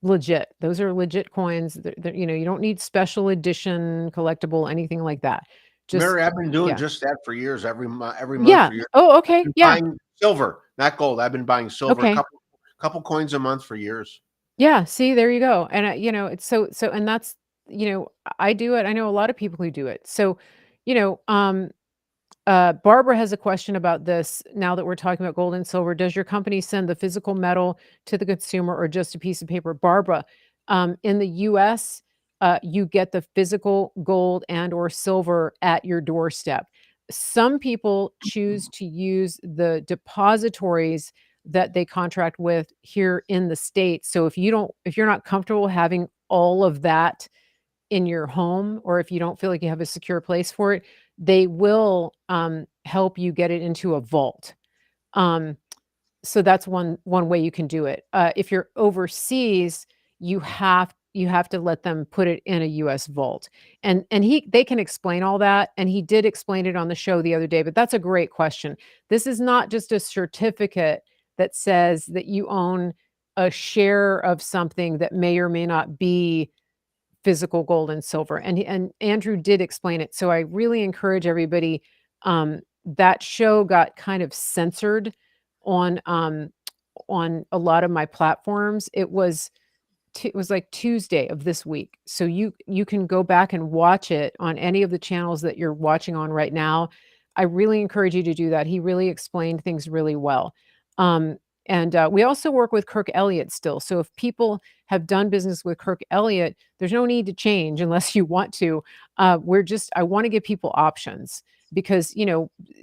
legit. Those are legit coins. You don't need special edition collectible, anything like that. Just Mary, I've been doing yeah. just that for years. Every month Yeah. for years. Oh, I've okay. been Yeah. buying silver, not gold. I've been buying silver, Okay. couple coins a month for years. Yeah, see, there you go. And, it's and that's, I do it. I know a lot of people who do it. So, you know, um, Barbara has a question about this now that we're talking about gold and silver. Does your company send the physical metal to the consumer or just a piece of paper? Barbara, in the US, you get the physical gold and or silver at your doorstep. Some people choose to use the depositories that they contract with here in the States. So if you're not comfortable having all of that in your home, or if you don't feel like you have a secure place for it, they will, help you get it into a vault. Um, so that's one way you can do it. If you're overseas, you have to let them put it in a US vault. And they can explain all that, and he did explain it on the show the other day, but that's a great question. This is not just a certificate that says that you own a share of something that may or may not be physical gold and silver, and Andrew did explain it, so I really encourage everybody. That show got kind of censored on a lot of my platforms. It was like Tuesday of this week, so you can go back and watch it on any of the channels that you're watching on right now. I really encourage you to do that. He really explained things really well. Um, and we also work with Kirk Elliott still. So if people have done business with Kirk Elliott, there's no need to change unless you want to. I want to give people options because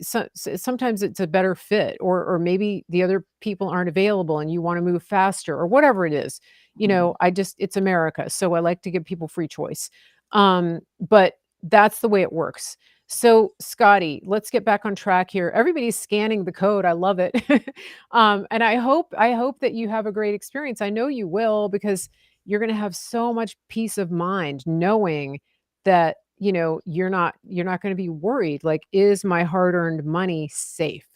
sometimes it's a better fit, or maybe the other people aren't available and you want to move faster or whatever it is. It's America, so I like to give people free choice. But that's the way it works. So, Scotty, let's get back on track here. Everybody's scanning the code. I love it. And I hope that you have a great experience. I know you will, because you're going to have so much peace of mind knowing that, you're not going to be worried, like, is my hard-earned money safe?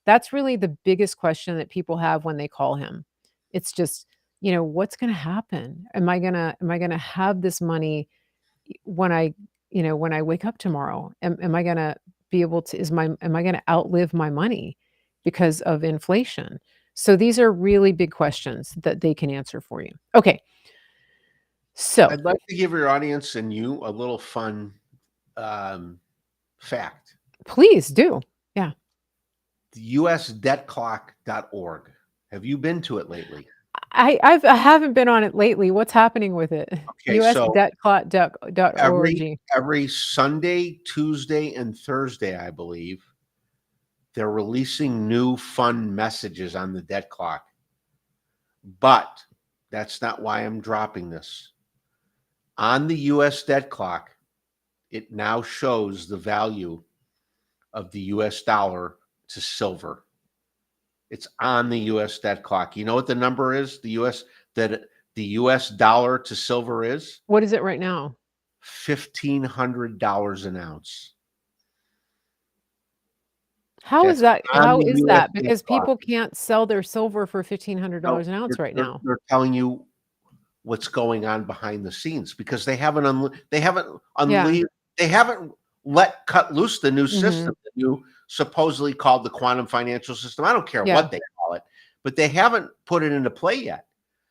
That's really the biggest question that people have when they call him. It's just, what's going to happen? Am I going to have this money when I wake up tomorrow? Am I gonna be able to am I gonna outlive my money because of inflation? So these are really big questions that they can answer for you. Okay. So I'd like to give your audience and you a little fun fact. please do. Yeah. The usdebtclock.org. Have you been to it lately? I haven't been on it lately. What's happening with it? Okay, so usdebtclot.org. every Sunday, Tuesday, and Thursday, I believe, they're releasing new fun messages on the debt clock. But that's not why I'm dropping this. On the US debt clock, it now shows the value of the US dollar to silver. It's on the US debt clock. You know what the number is? The US dollar to silver is What is it right now? $1,500 an ounce. How is That's that? on How the is US that? debt Because clock. people can't sell their silver for No, $1,500 an ounce right they're, now. they're telling you what's going on behind the scenes because Yeah. they haven't let cut loose the new Mhm. system that you supposedly called the quantum financial system. I don't care Yeah. what they call it, but they haven't put it into play yet.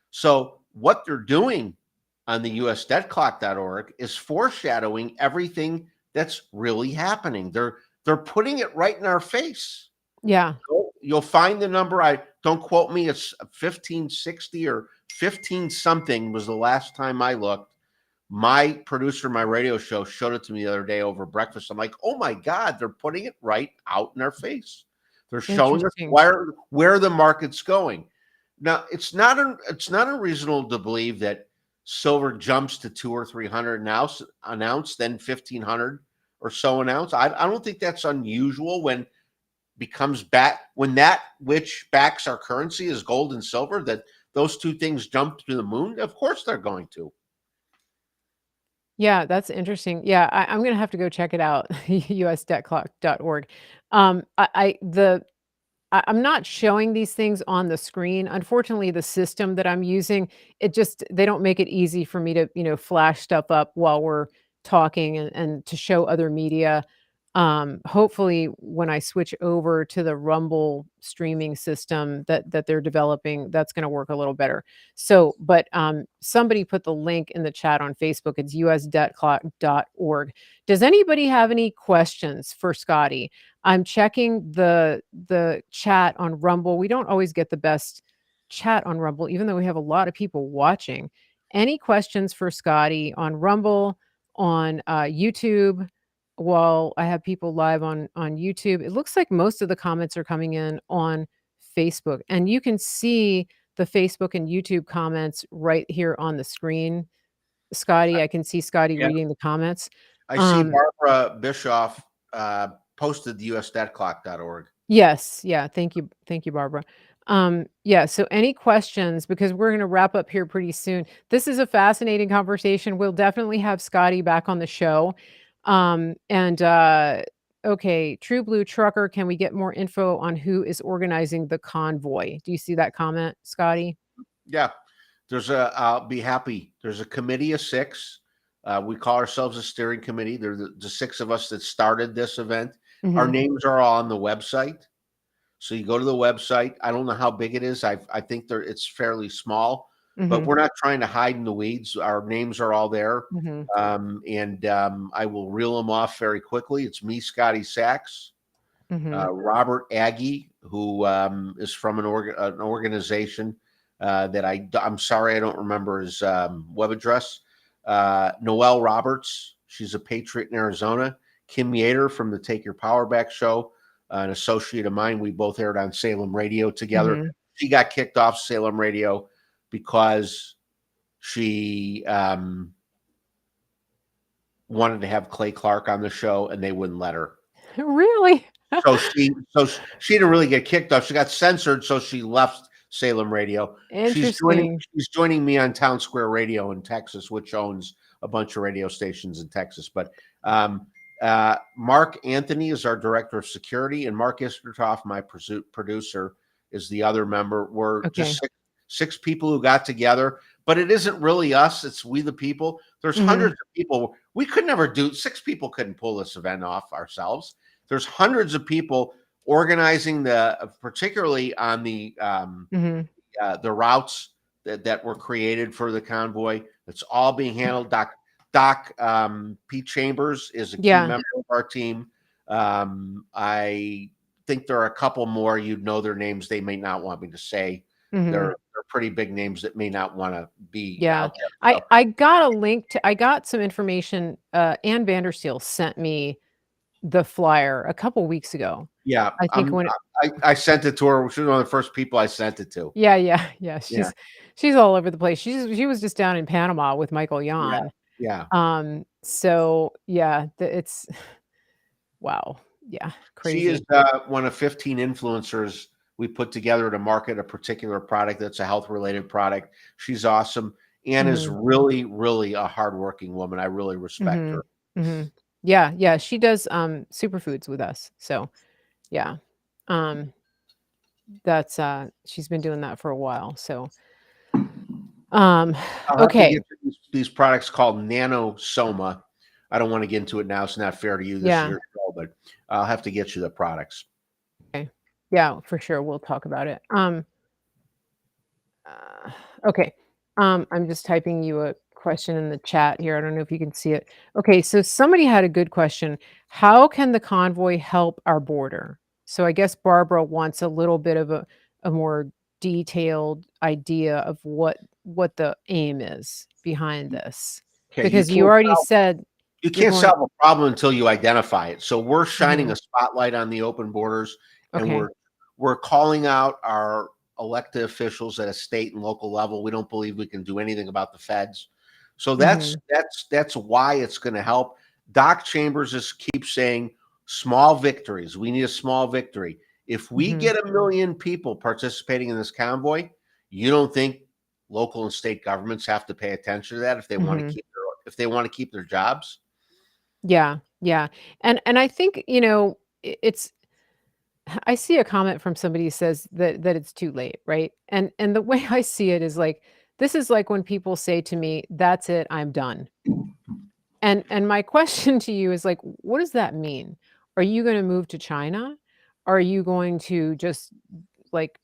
So what they're doing on the usdebtclock.org is foreshadowing everything that's really happening. They're putting it right in our face. Yeah. You'll find the number. I don't quote me. It's 1560 or 15 something was the last time I looked. My producer, my radio show, showed it to me the other day over breakfast. I'm like, oh my God, they're putting it right out in our face. They're showing us Interesting. where the market's going. Now, it's not unreasonable to believe that silver jumps to 200 or 300 an ounce, then 1,500 or so an ounce. I don't think that's unusual when that which backs our currency is gold and silver, that those two things jump to the moon. Of course they're going to. Yeah, that's interesting. Yeah, I'm gonna have to go check it out, usdebtclock.org. I'm not showing these things on the screen. Unfortunately, the system that I'm using, they don't make it easy for me to, flash stuff up while we're talking and to show other media. Hopefully when I switch over to the Rumble streaming system that they're developing, that's gonna work a little better. So, but somebody put the link in the chat on Facebook. It's usdebtclock.org. Does anybody have any questions for Scotty? I'm checking the chat on Rumble. We don't always get the best chat on Rumble, even though we have a lot of people watching. Any questions for Scotty on Rumble, on YouTube? While I have people live on YouTube, it looks like most of the comments are coming in on Facebook, and you can see the Facebook and YouTube comments right here on the screen. Scotty, I can see Scotty Yeah. reading the comments. I see Um, Barbara Bischoff posted the usdebtclock.org. Yes, yeah, thank you, Barbara. Yeah, so any questions, because we're gonna wrap up here pretty soon. This is a fascinating conversation. We'll definitely have Scotty back on the show. And okay, True Blue Trucker, can we get more info on who is organizing the convoy? Do you see that comment, Scotty? Yeah. I'll be happy. There's a committee of six. We call ourselves a steering committee. They're the six of us that started this event. Our Mhm, names are all on the website. So you go to the website. I don't know how big it is. I think it's fairly small, but mhm, we're not trying to hide in the weeds. Our names are all there. mhm, And I will reel them off very quickly. It's me, Scotty Saks, mhm, Robert Aggie, who is from an organization that I'm sorry I don't remember his web address. Noelle Roberts, she's a patriot in Arizona. Kim Yater from the Take Your Power Back show, an associate of mine. We both aired on Salem Radio together. mhm. She got kicked off Salem Radio because she wanted to have Clay Clark on the show, and they wouldn't let her. Really? So she didn't really get kicked off. She got censored, so she left Salem Radio. Interesting. She's joining me on Town Square Radio in Texas, which owns a bunch of radio stations in Texas. But Mark Anthony is our director of security, and Mark Istertoff, my producer, is the other member. We're Okay. just six people who got together, but it isn't really us. It's we the people. There's Mhm, hundreds of people. We could never do. Six people couldn't pull this event off ourselves. There's hundreds of people organizing particularly on mhm. the routes that were created for the convoy. It's all being handled. Doc Pete Chambers is a key Yeah. member of our team. I think there are a couple more. You'd know their names. They may not want me to say. Mhm. They're pretty big names that may not want to be Yeah. out there. So I got some information, Ann Vandersteel sent me the flyer a couple weeks ago. Yeah, I think when it I sent it to her. She was one of the first people I sent it to. yeah, yeah, yeah, Yeah, she's all over the place. She was just down in Panama with Michael yeah, Yon. yeah. So, yeah, the it's wow, yeah, She is crazy. one of 15 influencers we put together to market a particular product that's a health related product. She's awesome. Ann is Mhm, really, really a hardworking woman. I really respect mhm, her. mhm. Yeah, yeah, she does, superfoods with us, so, yeah. Um, that's, she's been doing that for a while, so, um, I'll have to okay, get you these products called Nano Soma. I don't want to get into it now. It's not fair to you. This is yeah, your show, but I'll have to get you the products. okay. Yeah, for sure, we'll talk about it. Uh, okay. I'm just typing you a question in the chat here. I don't know if you can see it. Okay, so somebody had a good question. How can the convoy help our border? So I guess Barbara wants a little bit of a more detailed idea of what the aim is behind this. Okay, Because you already said you you're can't going solve a problem until you identify it. So we're shining mhm, a spotlight on the open borders, and okay. we're calling out our elected officials at a state and local level. We don't believe we can do anything about the feds. So Mhm, that's why it's going to help. Doc Chambers just keeps saying small victories. We need a small victory. If we mhm, get 1 million people participating in this convoy, you don't think local and state governments have to pay attention to that if they want to mhm. keep their jobs? Yeah, yeah. And I think, it's I see a comment from somebody who says that it's too late, right? And the way I see it is like this is like when people say to me, "That's it, I'm done." And my question to you is like, what does that mean? Are you going to move to China? Are you going to just like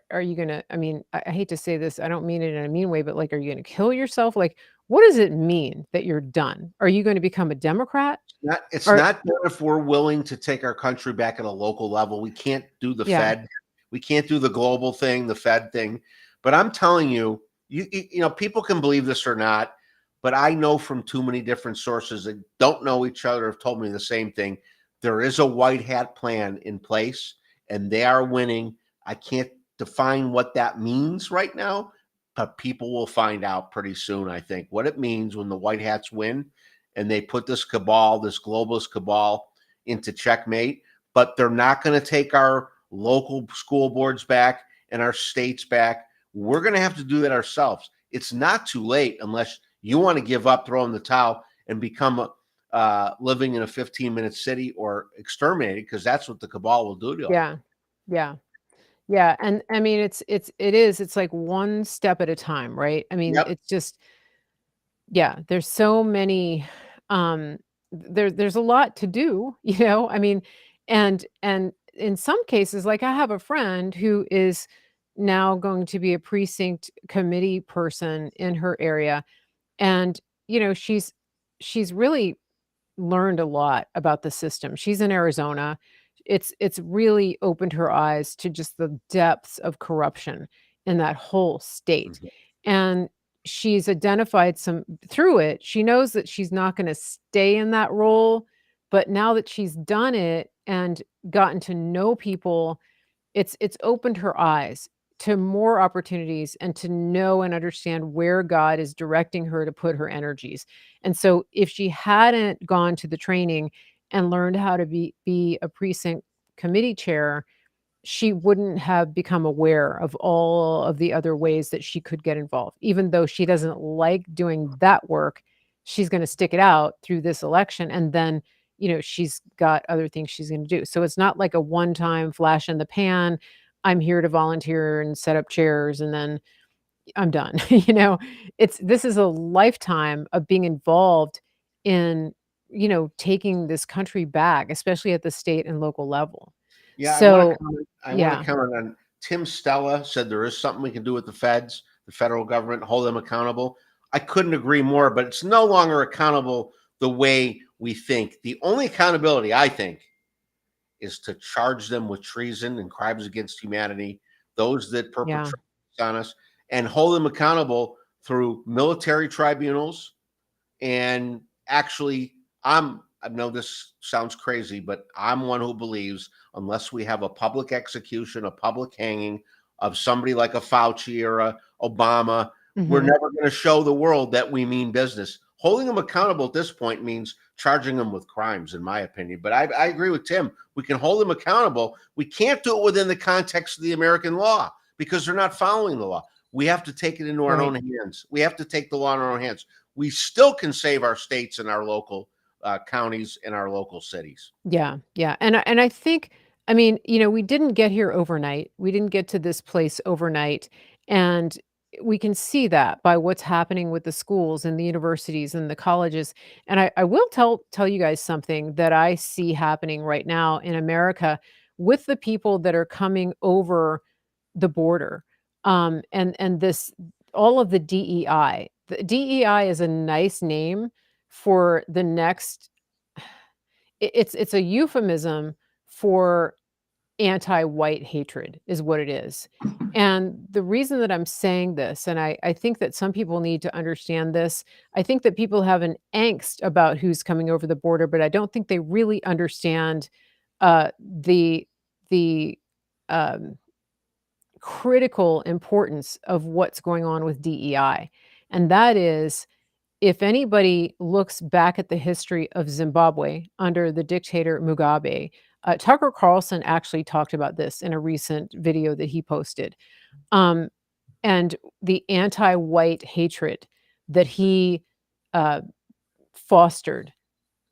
are you going to I mean, I hate to say this, I don't mean it in a mean way, but like are you going to kill yourself? Like what does it mean that you're done? Are you going to become a Democrat? It's Or not done if we're willing to take our country back at a local level. We can't do the yeah, Fed. We can't do the global thing, the Fed thing. But I'm telling you, people can believe this or not, but I know from too many different sources that don't know each other have told me the same thing. There is a white hat plan in place, and they are winning. I can't define what that means right now, but people will find out pretty soon, I think, what it means when the white hats win and they put this cabal, this globalist cabal, into checkmate. But they're not going to take our local school boards back and our states back. We're going to have to do that ourselves. It's not too late unless you want to give up, throw in the towel, and become living in a 15-minute city or exterminated, because that's what the cabal will do to you. yeah. Yeah. Yeah, and I mean, it's like one step at a time, right? I mean, Yep. it's just yeah, there's so many, there's a lot to do, I mean, and in some cases, like I have a friend who is now going to be a precinct committee person in her area, and, she's really learned a lot about the system. She's in Arizona. It's really opened her eyes to just the depths of corruption in that whole state. Mhm. And she's identified some through it. She knows that she's not going to stay in that role, but now that she's done it and gotten to know people, it's opened her eyes to more opportunities and to know and understand where God is directing her to put her energies. And so if she hadn't gone to the training and learned how to be a precinct committee chair, she wouldn't have become aware of all of the other ways that she could get involved. Even though she doesn't like doing that work, she's going to stick it out through this election. And then, she's got other things she's going to do. So it's not like a one time flash in the pan. I'm here to volunteer and set up chairs and then I'm done. This is a lifetime of being involved in, taking this country back, especially at the state and local level. Yeah, So, I want to yeah. comment on Tim Stella said there is something we can do with the feds, the federal government, hold them accountable. I couldn't agree more, but it's no longer accountable the way we think. The only accountability, I think, is to charge them with treason and crimes against humanity, those that Yeah. perpetrate on us, and hold them accountable through military tribunals. And actually, I'm I know this sounds crazy, but I'm one who believes unless we have a public execution, a public hanging of somebody like a Fauci or a Obama, we're Mhm. never going to show the world that we mean business. Holding them accountable at this point means charging them with crimes, in my opinion. But I agree with Tim. We can hold them accountable. We can't do it within the context of the American law because they're not following the law. We have to take it into our Right. own hands. We have to take the law in our own hands. We still can save our states and our local counties and our local cities. Yeah, yeah, and I think, I mean, we didn't get here overnight. We didn't get to this place overnight, and we can see that by what's happening with the schools and the universities and the colleges. And I will tell you guys something that I see happening right now in America with the people that are coming over the border, and this all of the DEI. The DEI is a nice name for the next it's a euphemism for anti-white hatred is what it is. And the reason that I'm saying this, and I think that some people need to understand this, I think that people have an angst about who's coming over the border, but I don't think they really understand the um, critical importance of what's going on with DEI. And that is, if anybody looks back at the history of Zimbabwe under the dictator Mugabe, Tucker Carlson actually talked about this in a recent video that he posted. Um, and the anti-white hatred that he uh, fostered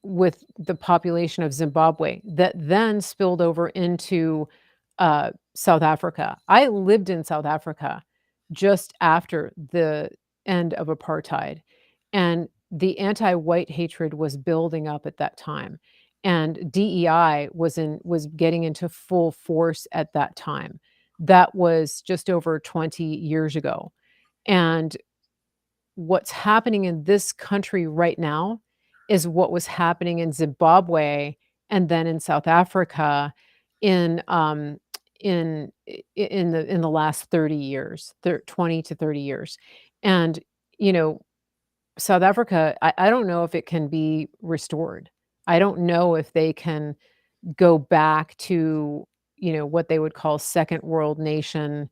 with the population of Zimbabwe that then spilled over into South Africa. I lived in South Africa just after the end of apartheid, and the anti-white hatred was building up at that time, and DEI was getting into full force at that time. That was just over 20 years ago, and what's happening in this country right now is what was happening in Zimbabwe and then in South Africa in in the last 30 years, 20 to 30 years. And you know, South Africa, I don't know if it can be restored. I don't know if they can go back to, what they would call second world nation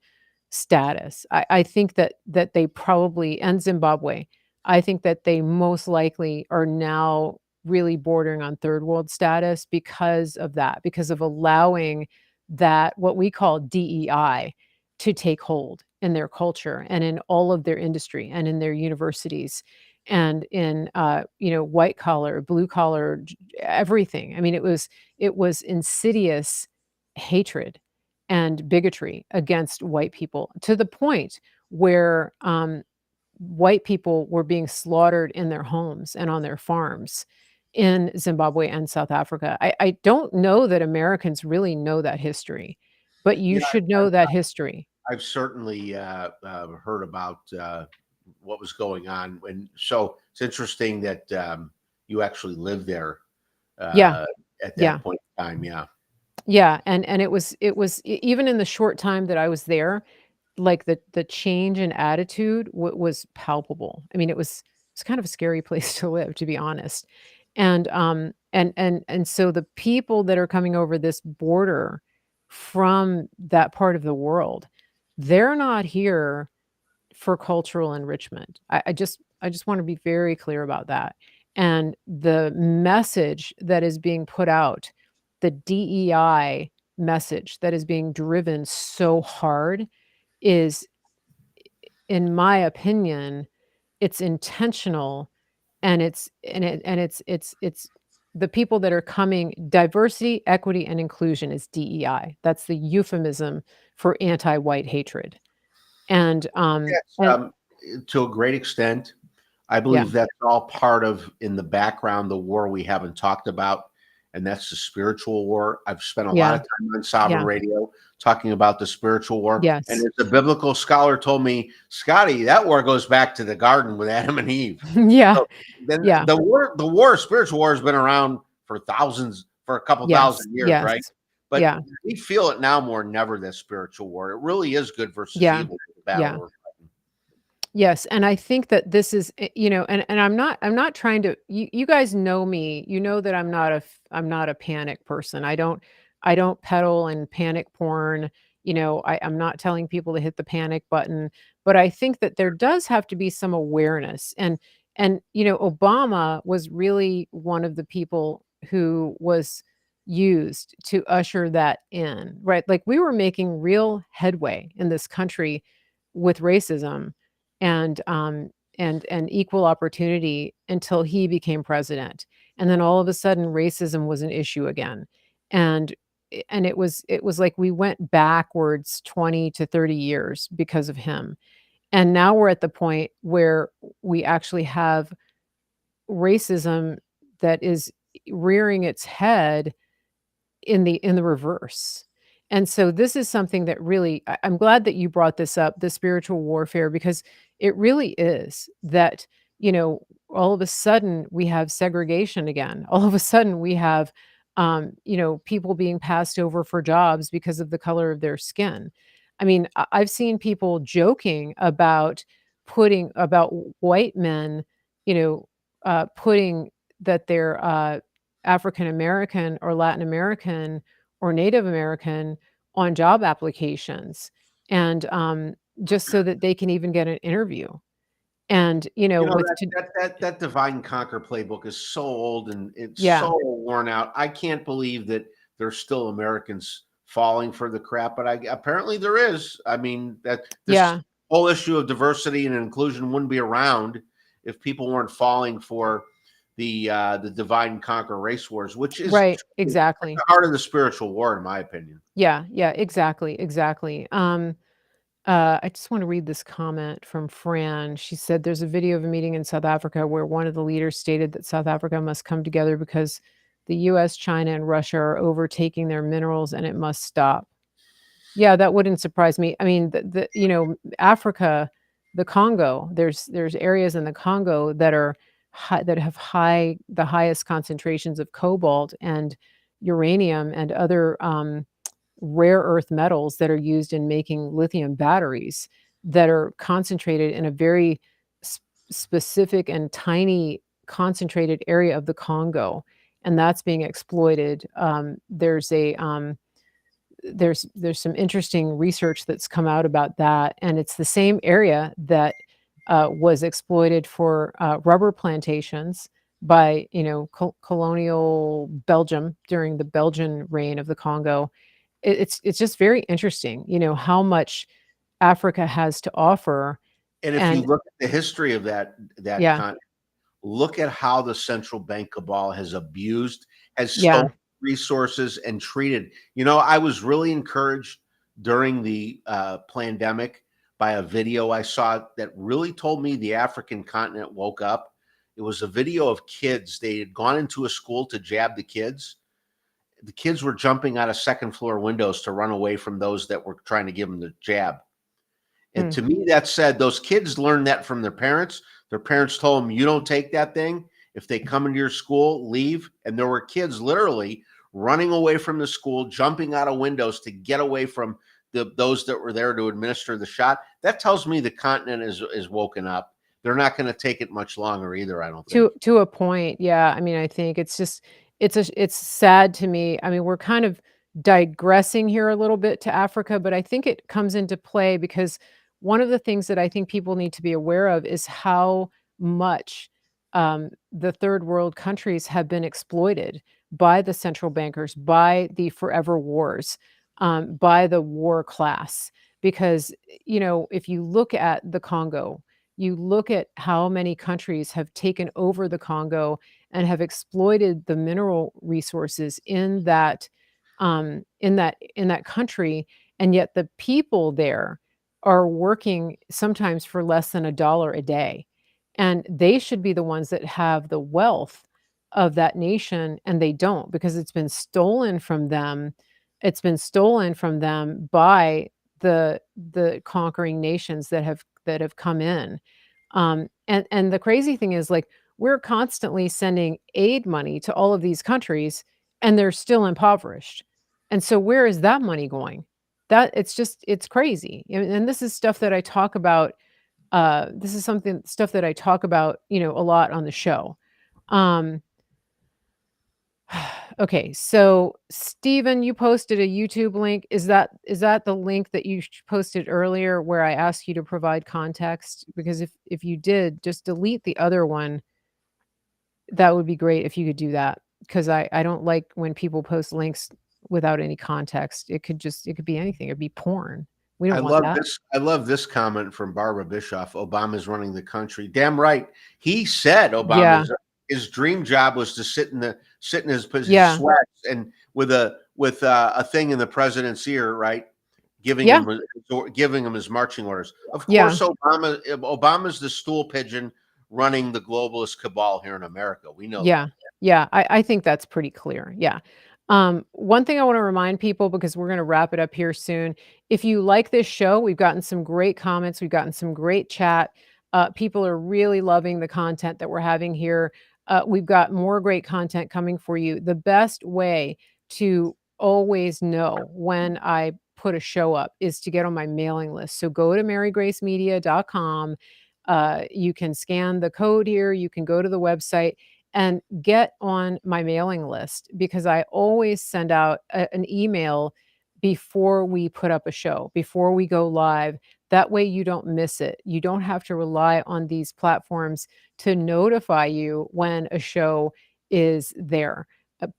status. I think that they probably, and Zimbabwe, I think that they most likely are now really bordering on third world status because of that, because of allowing that what we call DEI to take hold in their culture and in all of their industry and in their universities and in white collar, blue collar, everything. I mean, it was insidious hatred and bigotry against white people to the point where white people were being slaughtered in their homes and on their farms in Zimbabwe and South Africa. I don't know that Americans really know that history, but you Yeah, should know that history. I've certainly heard about what was going on, and so it's interesting that you actually lived there Yeah, uh, at yeah. that point in time. Yeah, Yeah, and it was even in the short time that I was there, like, the change in attitude was palpable. I mean, it's kind of a scary place to live, to be honest. And so the people that are coming over this border from that part of the world, they're not here for cultural enrichment. I just wanna be very clear about that. And the message that is being put out, the DEI message that is being driven so hard is, in my opinion, it's intentional, and it's the people that are coming. Diversity, equity, and inclusion is DEI. That's the euphemism for anti-white hatred. And, yes, and to a great extent. I yeah, believe that's all part of in the background the war we haven't talked about, and that's the spiritual war. I've spent a lot yeah, of time on Sovereign yeah, Radio talking about the spiritual war, and yes. as a biblical scholar told me, Scotty, that war goes back to the garden with Adam and Eve. Yeah, So then yeah, spiritual war has been around for a couple yes, thousand years, yes, right? But yeah, we feel it now more than ever, that spiritual war. It really is good versus yeah, evil, the battle yeah. we're fighting. Yes, and I think that this is, and I'm not trying to, you guys know me, you know that I'm not a panic person. I don't peddle and panic porn. I'm not telling people to hit the panic button, but I think that there does have to be some awareness. And Obama was really one of the people who was used to usher that in, right? Like, we were making real headway in this country with racism and equal opportunity until he became president. And then all of a sudden racism was an issue again. And it was like we went backwards 20 to 30 years because of him. And now we're at the point where we actually have racism that is rearing its head in the reverse. And so this is something that really, I'm glad that you brought this up, the spiritual warfare, because it really is that, you know, all of a sudden we have segregation again. All of a sudden we have people being passed over for jobs because of the color of their skin. I mean, I've seen people joking about putting about white men, putting that they're African American or Latin American or Native American on job applications, and just so that they can even get an interview. And You know, with that that divide and conquer playbook is so old and it's yeah, so worn out. I can't believe that there's still Americans falling for the crap, but apparently there is. I mean, that this yeah, whole issue of diversity and inclusion wouldn't be around if people weren't falling for the divide and conquer race wars, which is right, truly at exactly. the heart of the spiritual war, in my opinion. Yeah, yeah, exactly, exactly. I just want to read this comment from Fran. She said there's a video of a meeting in South Africa where one of the leaders stated that South Africa must come together because the US, China, and Russia are overtaking their minerals and it must stop. Yeah, that wouldn't surprise me. I mean, Africa, the Congo, there's areas in the Congo that are that have the highest concentrations of cobalt and uranium and other rare earth metals that are used in making lithium batteries that are concentrated in a very specific and tiny concentrated area of the Congo, and that's being exploited. There's some interesting research that's come out about that, and it's the same area that was exploited for rubber plantations by colonial Belgium during the Belgian reign of the Congo. It's just very interesting, how much Africa has to offer. And if you And look at the history of that yeah, continent, look at how the central bank cabal has abused, has stolen yeah, resources and treated. You know, I was really encouraged during the pandemic by a video I saw that really told me the African continent woke up. It was a video of kids. They had gone into a school to jab the kids. The kids were jumping out of second floor windows to run away from those that were trying to give them the jab. And mm, to me, that said, those kids learned that from their parents. Their parents told them, you don't take that thing. If they come into your school, leave. And there were kids literally running away from the school, jumping out of windows to get away from those that were there to administer the shot. That tells me the continent is woken up. They're not going to take it much longer either, I don't think. to a point, yeah. I mean, I think it's just it's sad to me. I mean, we're kind of digressing here a little bit to Africa, but I think it comes into play because one of the things that I think people need to be aware of is how much the third world countries have been exploited by the central bankers, by the forever wars, by the war class. Because, if you look at the Congo, you look at how many countries have taken over the Congo and have exploited the mineral resources in that country, and yet the people there are working sometimes for less than $1 a day. And they should be the ones that have the wealth of that nation, and they don't because it's been stolen from them. It's been stolen from them by the conquering nations that have come in. And the crazy thing is, like, we're constantly sending aid money to all of these countries, and they're still impoverished. And so where is that money going? That it's crazy. And this is stuff that I talk about This is something stuff that I talk about, a lot on the show. Um, okay, so Steven, you posted a YouTube link. Is that the link that you posted earlier where I asked you to provide context? Because if you did, just delete the other one. That would be great if you could do that, because I don't like when people post links without any context. It could be anything. It'd be porn. We I don't want love that. this. I love this comment from Barbara Bischoff. Obama's running the country. Damn right. He said Yeah, Obama's his dream job was to sit in his yeah, sweats and with a thing in the president's ear, right? yeah, Giving him his marching orders. Of yeah, course, Obama's the stool pigeon running the globalist cabal here in America. We know yeah, that. yeah. I think that's pretty clear. Yeah. One thing I want to remind people, because we're going to wrap it up here soon. If you like this show, we've gotten some great comments. We've gotten some great chat. People are really loving the content that we're having here. We've got more great content coming for you. The best way to always know when I put a show up is to get on my mailing list. So go to marygracemedia.com. You can scan the code here. You can go to the website and get on my mailing list, because I always send out an email before we put up a show, before we go live. That way you don't miss it. You don't have to rely on these platforms to notify you when a show is there.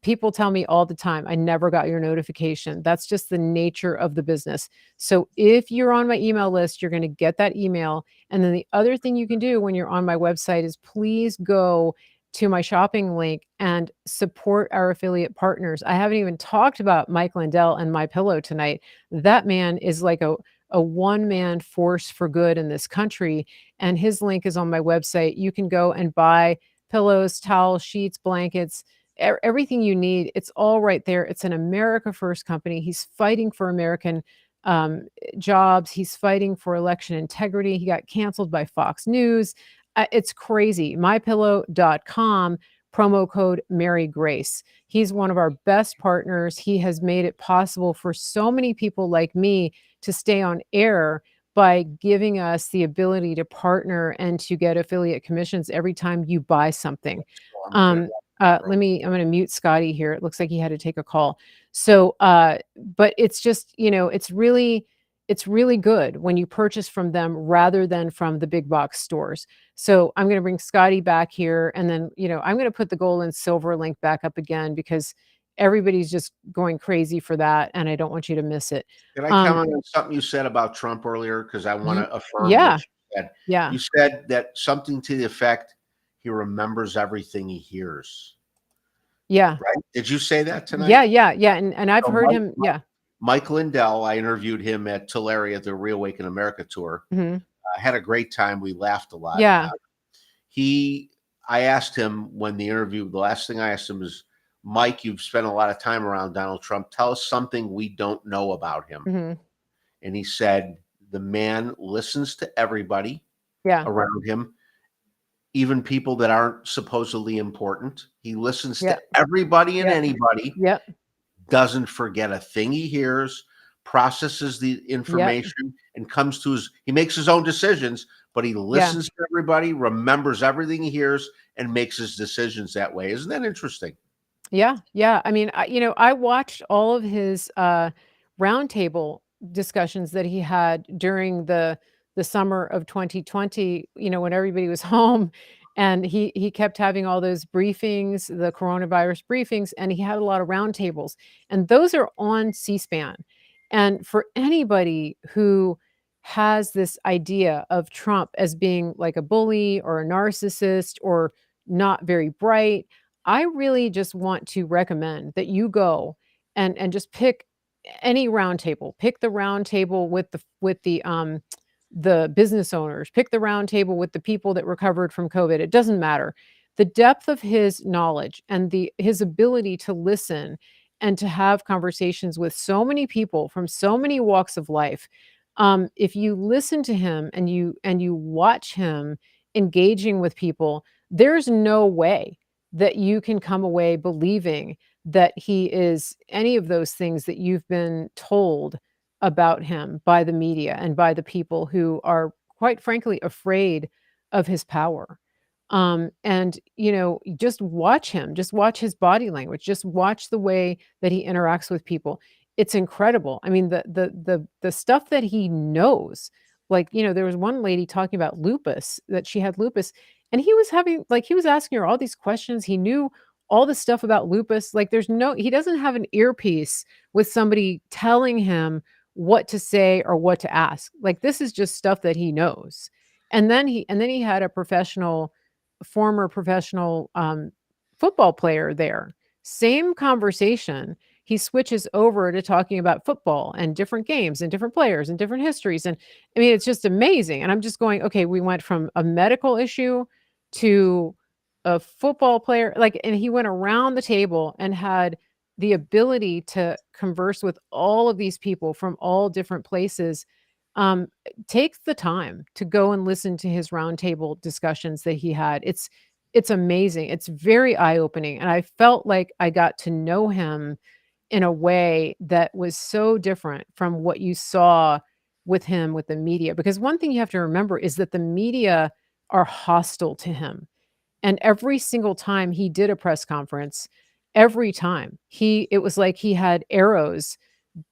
People tell me all the time, I never got your notification. That's just the nature of the business. So if you're on my email list, you're going to get that email. And then the other thing you can do when you're on my website is please go to my shopping link and support our affiliate partners. I haven't even talked about Mike Lindell and My Pillow tonight. That man is like a one-man force for good in this country, and his link is on my website. You can go and buy pillows, towels, sheets, blankets, everything you need. It's all right there. It's an America First company. He's fighting for American jobs. He's fighting for election integrity. He got canceled by Fox News. It's crazy. MyPillow.com, promo code Mary Grace. He's one of our best partners. He has made it possible for so many people like me to stay on air by giving us the ability to partner and to get affiliate commissions every time you buy something. So I'm good. Um, I'm going to mute Scotty here. It looks like he had to take a call. So, but it's just, it's really good when you purchase from them rather than from the big box stores. So I'm going to bring Scotty back here, and then, I'm going to put the gold and silver link back up again, because everybody's just going crazy for that, and I don't want you to miss it. Can I Um, comment on something you said about Trump earlier? Because I want y- to affirm what yeah, you said. yeah, You said that something to the effect he remembers everything he hears. yeah, Right? Did you say that yeah, tonight? yeah, yeah. And I've So heard him. Yeah. Mike Lindell, I interviewed him at Tulare at the Reawaken America tour. Hmm. I had a great time. We laughed a lot. Yeah. He, I asked him when the interview, the last thing I asked him is, Mike, you've spent a lot of time around Donald Trump. Tell us something we don't know about him. Hmm. And he said, the man listens to everybody Yeah. around him, even people that aren't supposedly important. He listens Yeah. to everybody and Yeah. anybody, Yep. doesn't forget a thing he hears, processes the Yep. information, and he makes his own decisions, but he Yeah. listens to everybody, remembers everything he hears, and makes his decisions that way. Isn't that interesting? Yeah, yeah. I mean, I watched all of his roundtable discussions that he had during the summer of 2020. When everybody was home, and he kept having all those briefings, the coronavirus briefings, and he had a lot of roundtables, and those are on C-SPAN. And for anybody who has this idea of Trump as being like a bully or a narcissist or not very bright, I really just want to recommend that you go and just pick any roundtable. Pick the roundtable with the business owners. Pick the roundtable with the people that recovered from COVID. It doesn't matter. The depth of his knowledge and his ability to listen and to have conversations with so many people from so many walks of life. If you listen to him and you watch him engaging with people, there's no way that you can come away believing that he is any of those things that you've been told about him by the media and by the people who are quite frankly afraid of his power. And just watch him, just watch his body language, just watch the way that he interacts with people. It's incredible. I mean, the stuff that he knows. Like, there was one lady talking about lupus, that she had lupus, and he was asking her all these questions. He knew all this stuff about lupus. Like, he doesn't have an earpiece with somebody telling him what to say or what to ask. Like, this is just stuff that he knows. And then he had a former professional football player there. Same conversation. He switches over to talking about football and different games and different players and different histories. And I mean, it's just amazing. And I'm just going, okay, we went from a medical issue to a football player. Like, and he went around the table and had the ability to converse with all of these people from all different places. Take the time to go and listen to his roundtable discussions that he had. It's amazing. It's very eye-opening, and I felt like I got to know him in a way that was so different from what you saw with him with the media. Because one thing you have to remember is that the media are hostile to him. And every single time he did a press conference, every time, it was like he had arrows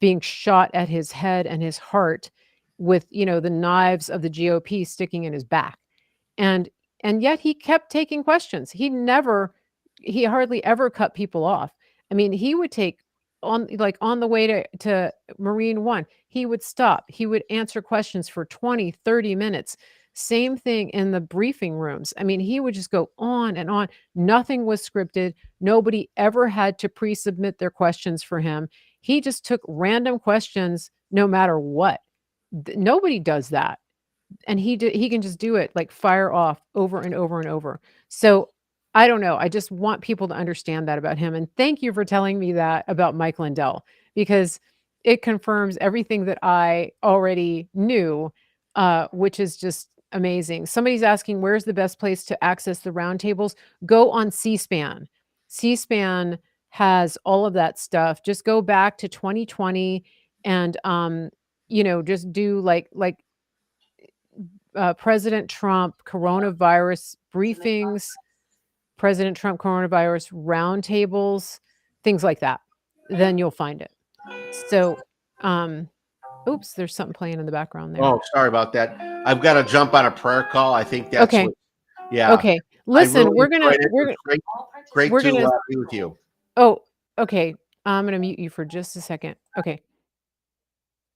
being shot at his head and his heart with, the knives of the GOP sticking in his back. And yet he kept taking questions. He hardly ever cut people off. I mean, he would take on the way to Marine One, he would stop. He would answer questions for 20, 30 minutes. Same thing in the briefing rooms. I mean, he would just go on and on. Nothing was scripted. Nobody ever had to pre-submit their questions for him. He just took random questions no matter what. Nobody does that. And he can just do it, like, fire off over and over and over. So, I don't know, I just want people to understand that about him, and thank you for telling me that about Mike Lindell, because it confirms everything that I already knew, which is just amazing. Somebody's asking, "Where's the best place to access the roundtables?" Go on C-SPAN. C-SPAN has all of that stuff. Just go back to 2020 and, just do, President Trump coronavirus briefings, President Trump coronavirus roundtables, things like that. Then you'll find it. So, oops, there's something playing in the background there. Oh, sorry about that. I've got to jump on a prayer call. I think that's Okay. what. Yeah, Okay. I Listen, really enjoyed it. It was great we're to gonna be with you. oh, okay. I'm gonna mute you for just a second. Okay.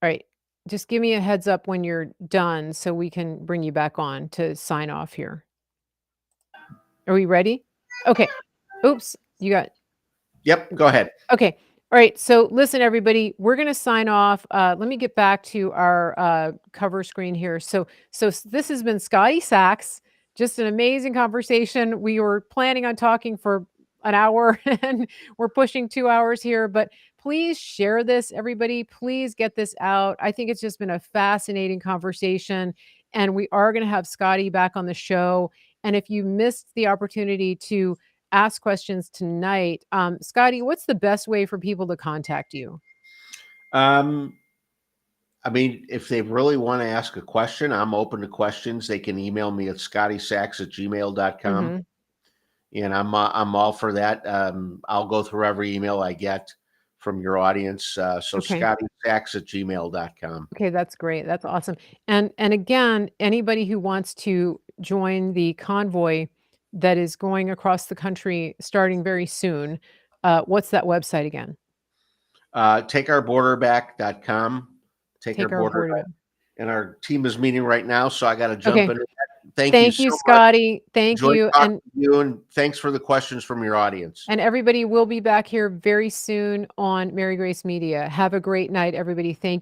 All right. Just give me a heads up when you're done so we can bring you back on to sign off here. Are we ready? Okay. Oops, you got Yep, go ahead. okay. All right. So listen, everybody, we're going to sign off. Let me get back to our cover screen here. So this has been Scotty Saks. Just an amazing conversation. We were planning on talking for an hour and we're pushing 2 hours here, but please share this, everybody. Please get this out. I think it's just been a fascinating conversation, and we are going to have Scotty back on the show. And if you missed the opportunity to ask questions tonight, Scotty, what's the best way for people to contact you? I mean, if they really want to ask a question, I'm open to questions. They can email me at scottysaks@gmail.com. Mm-hmm. And I'm all for that. I'll go through every email I get from your audience. So Okay. scottysaks@gmail.com. Okay, that's great. That's awesome. And again, anybody who wants to join the convoy that is going across the country starting very soon, what's that website again? Takeourborderback.com. Take our Take our border board. back. And our team is meeting right now, so I got to jump Okay. into that. Thank you Thank so you, much. Scotty. Thank Enjoyed you. talking to you, and thanks for the questions from your audience. And everybody will be back here very soon on Mary Grace Media. Have a great night, everybody. Thank you.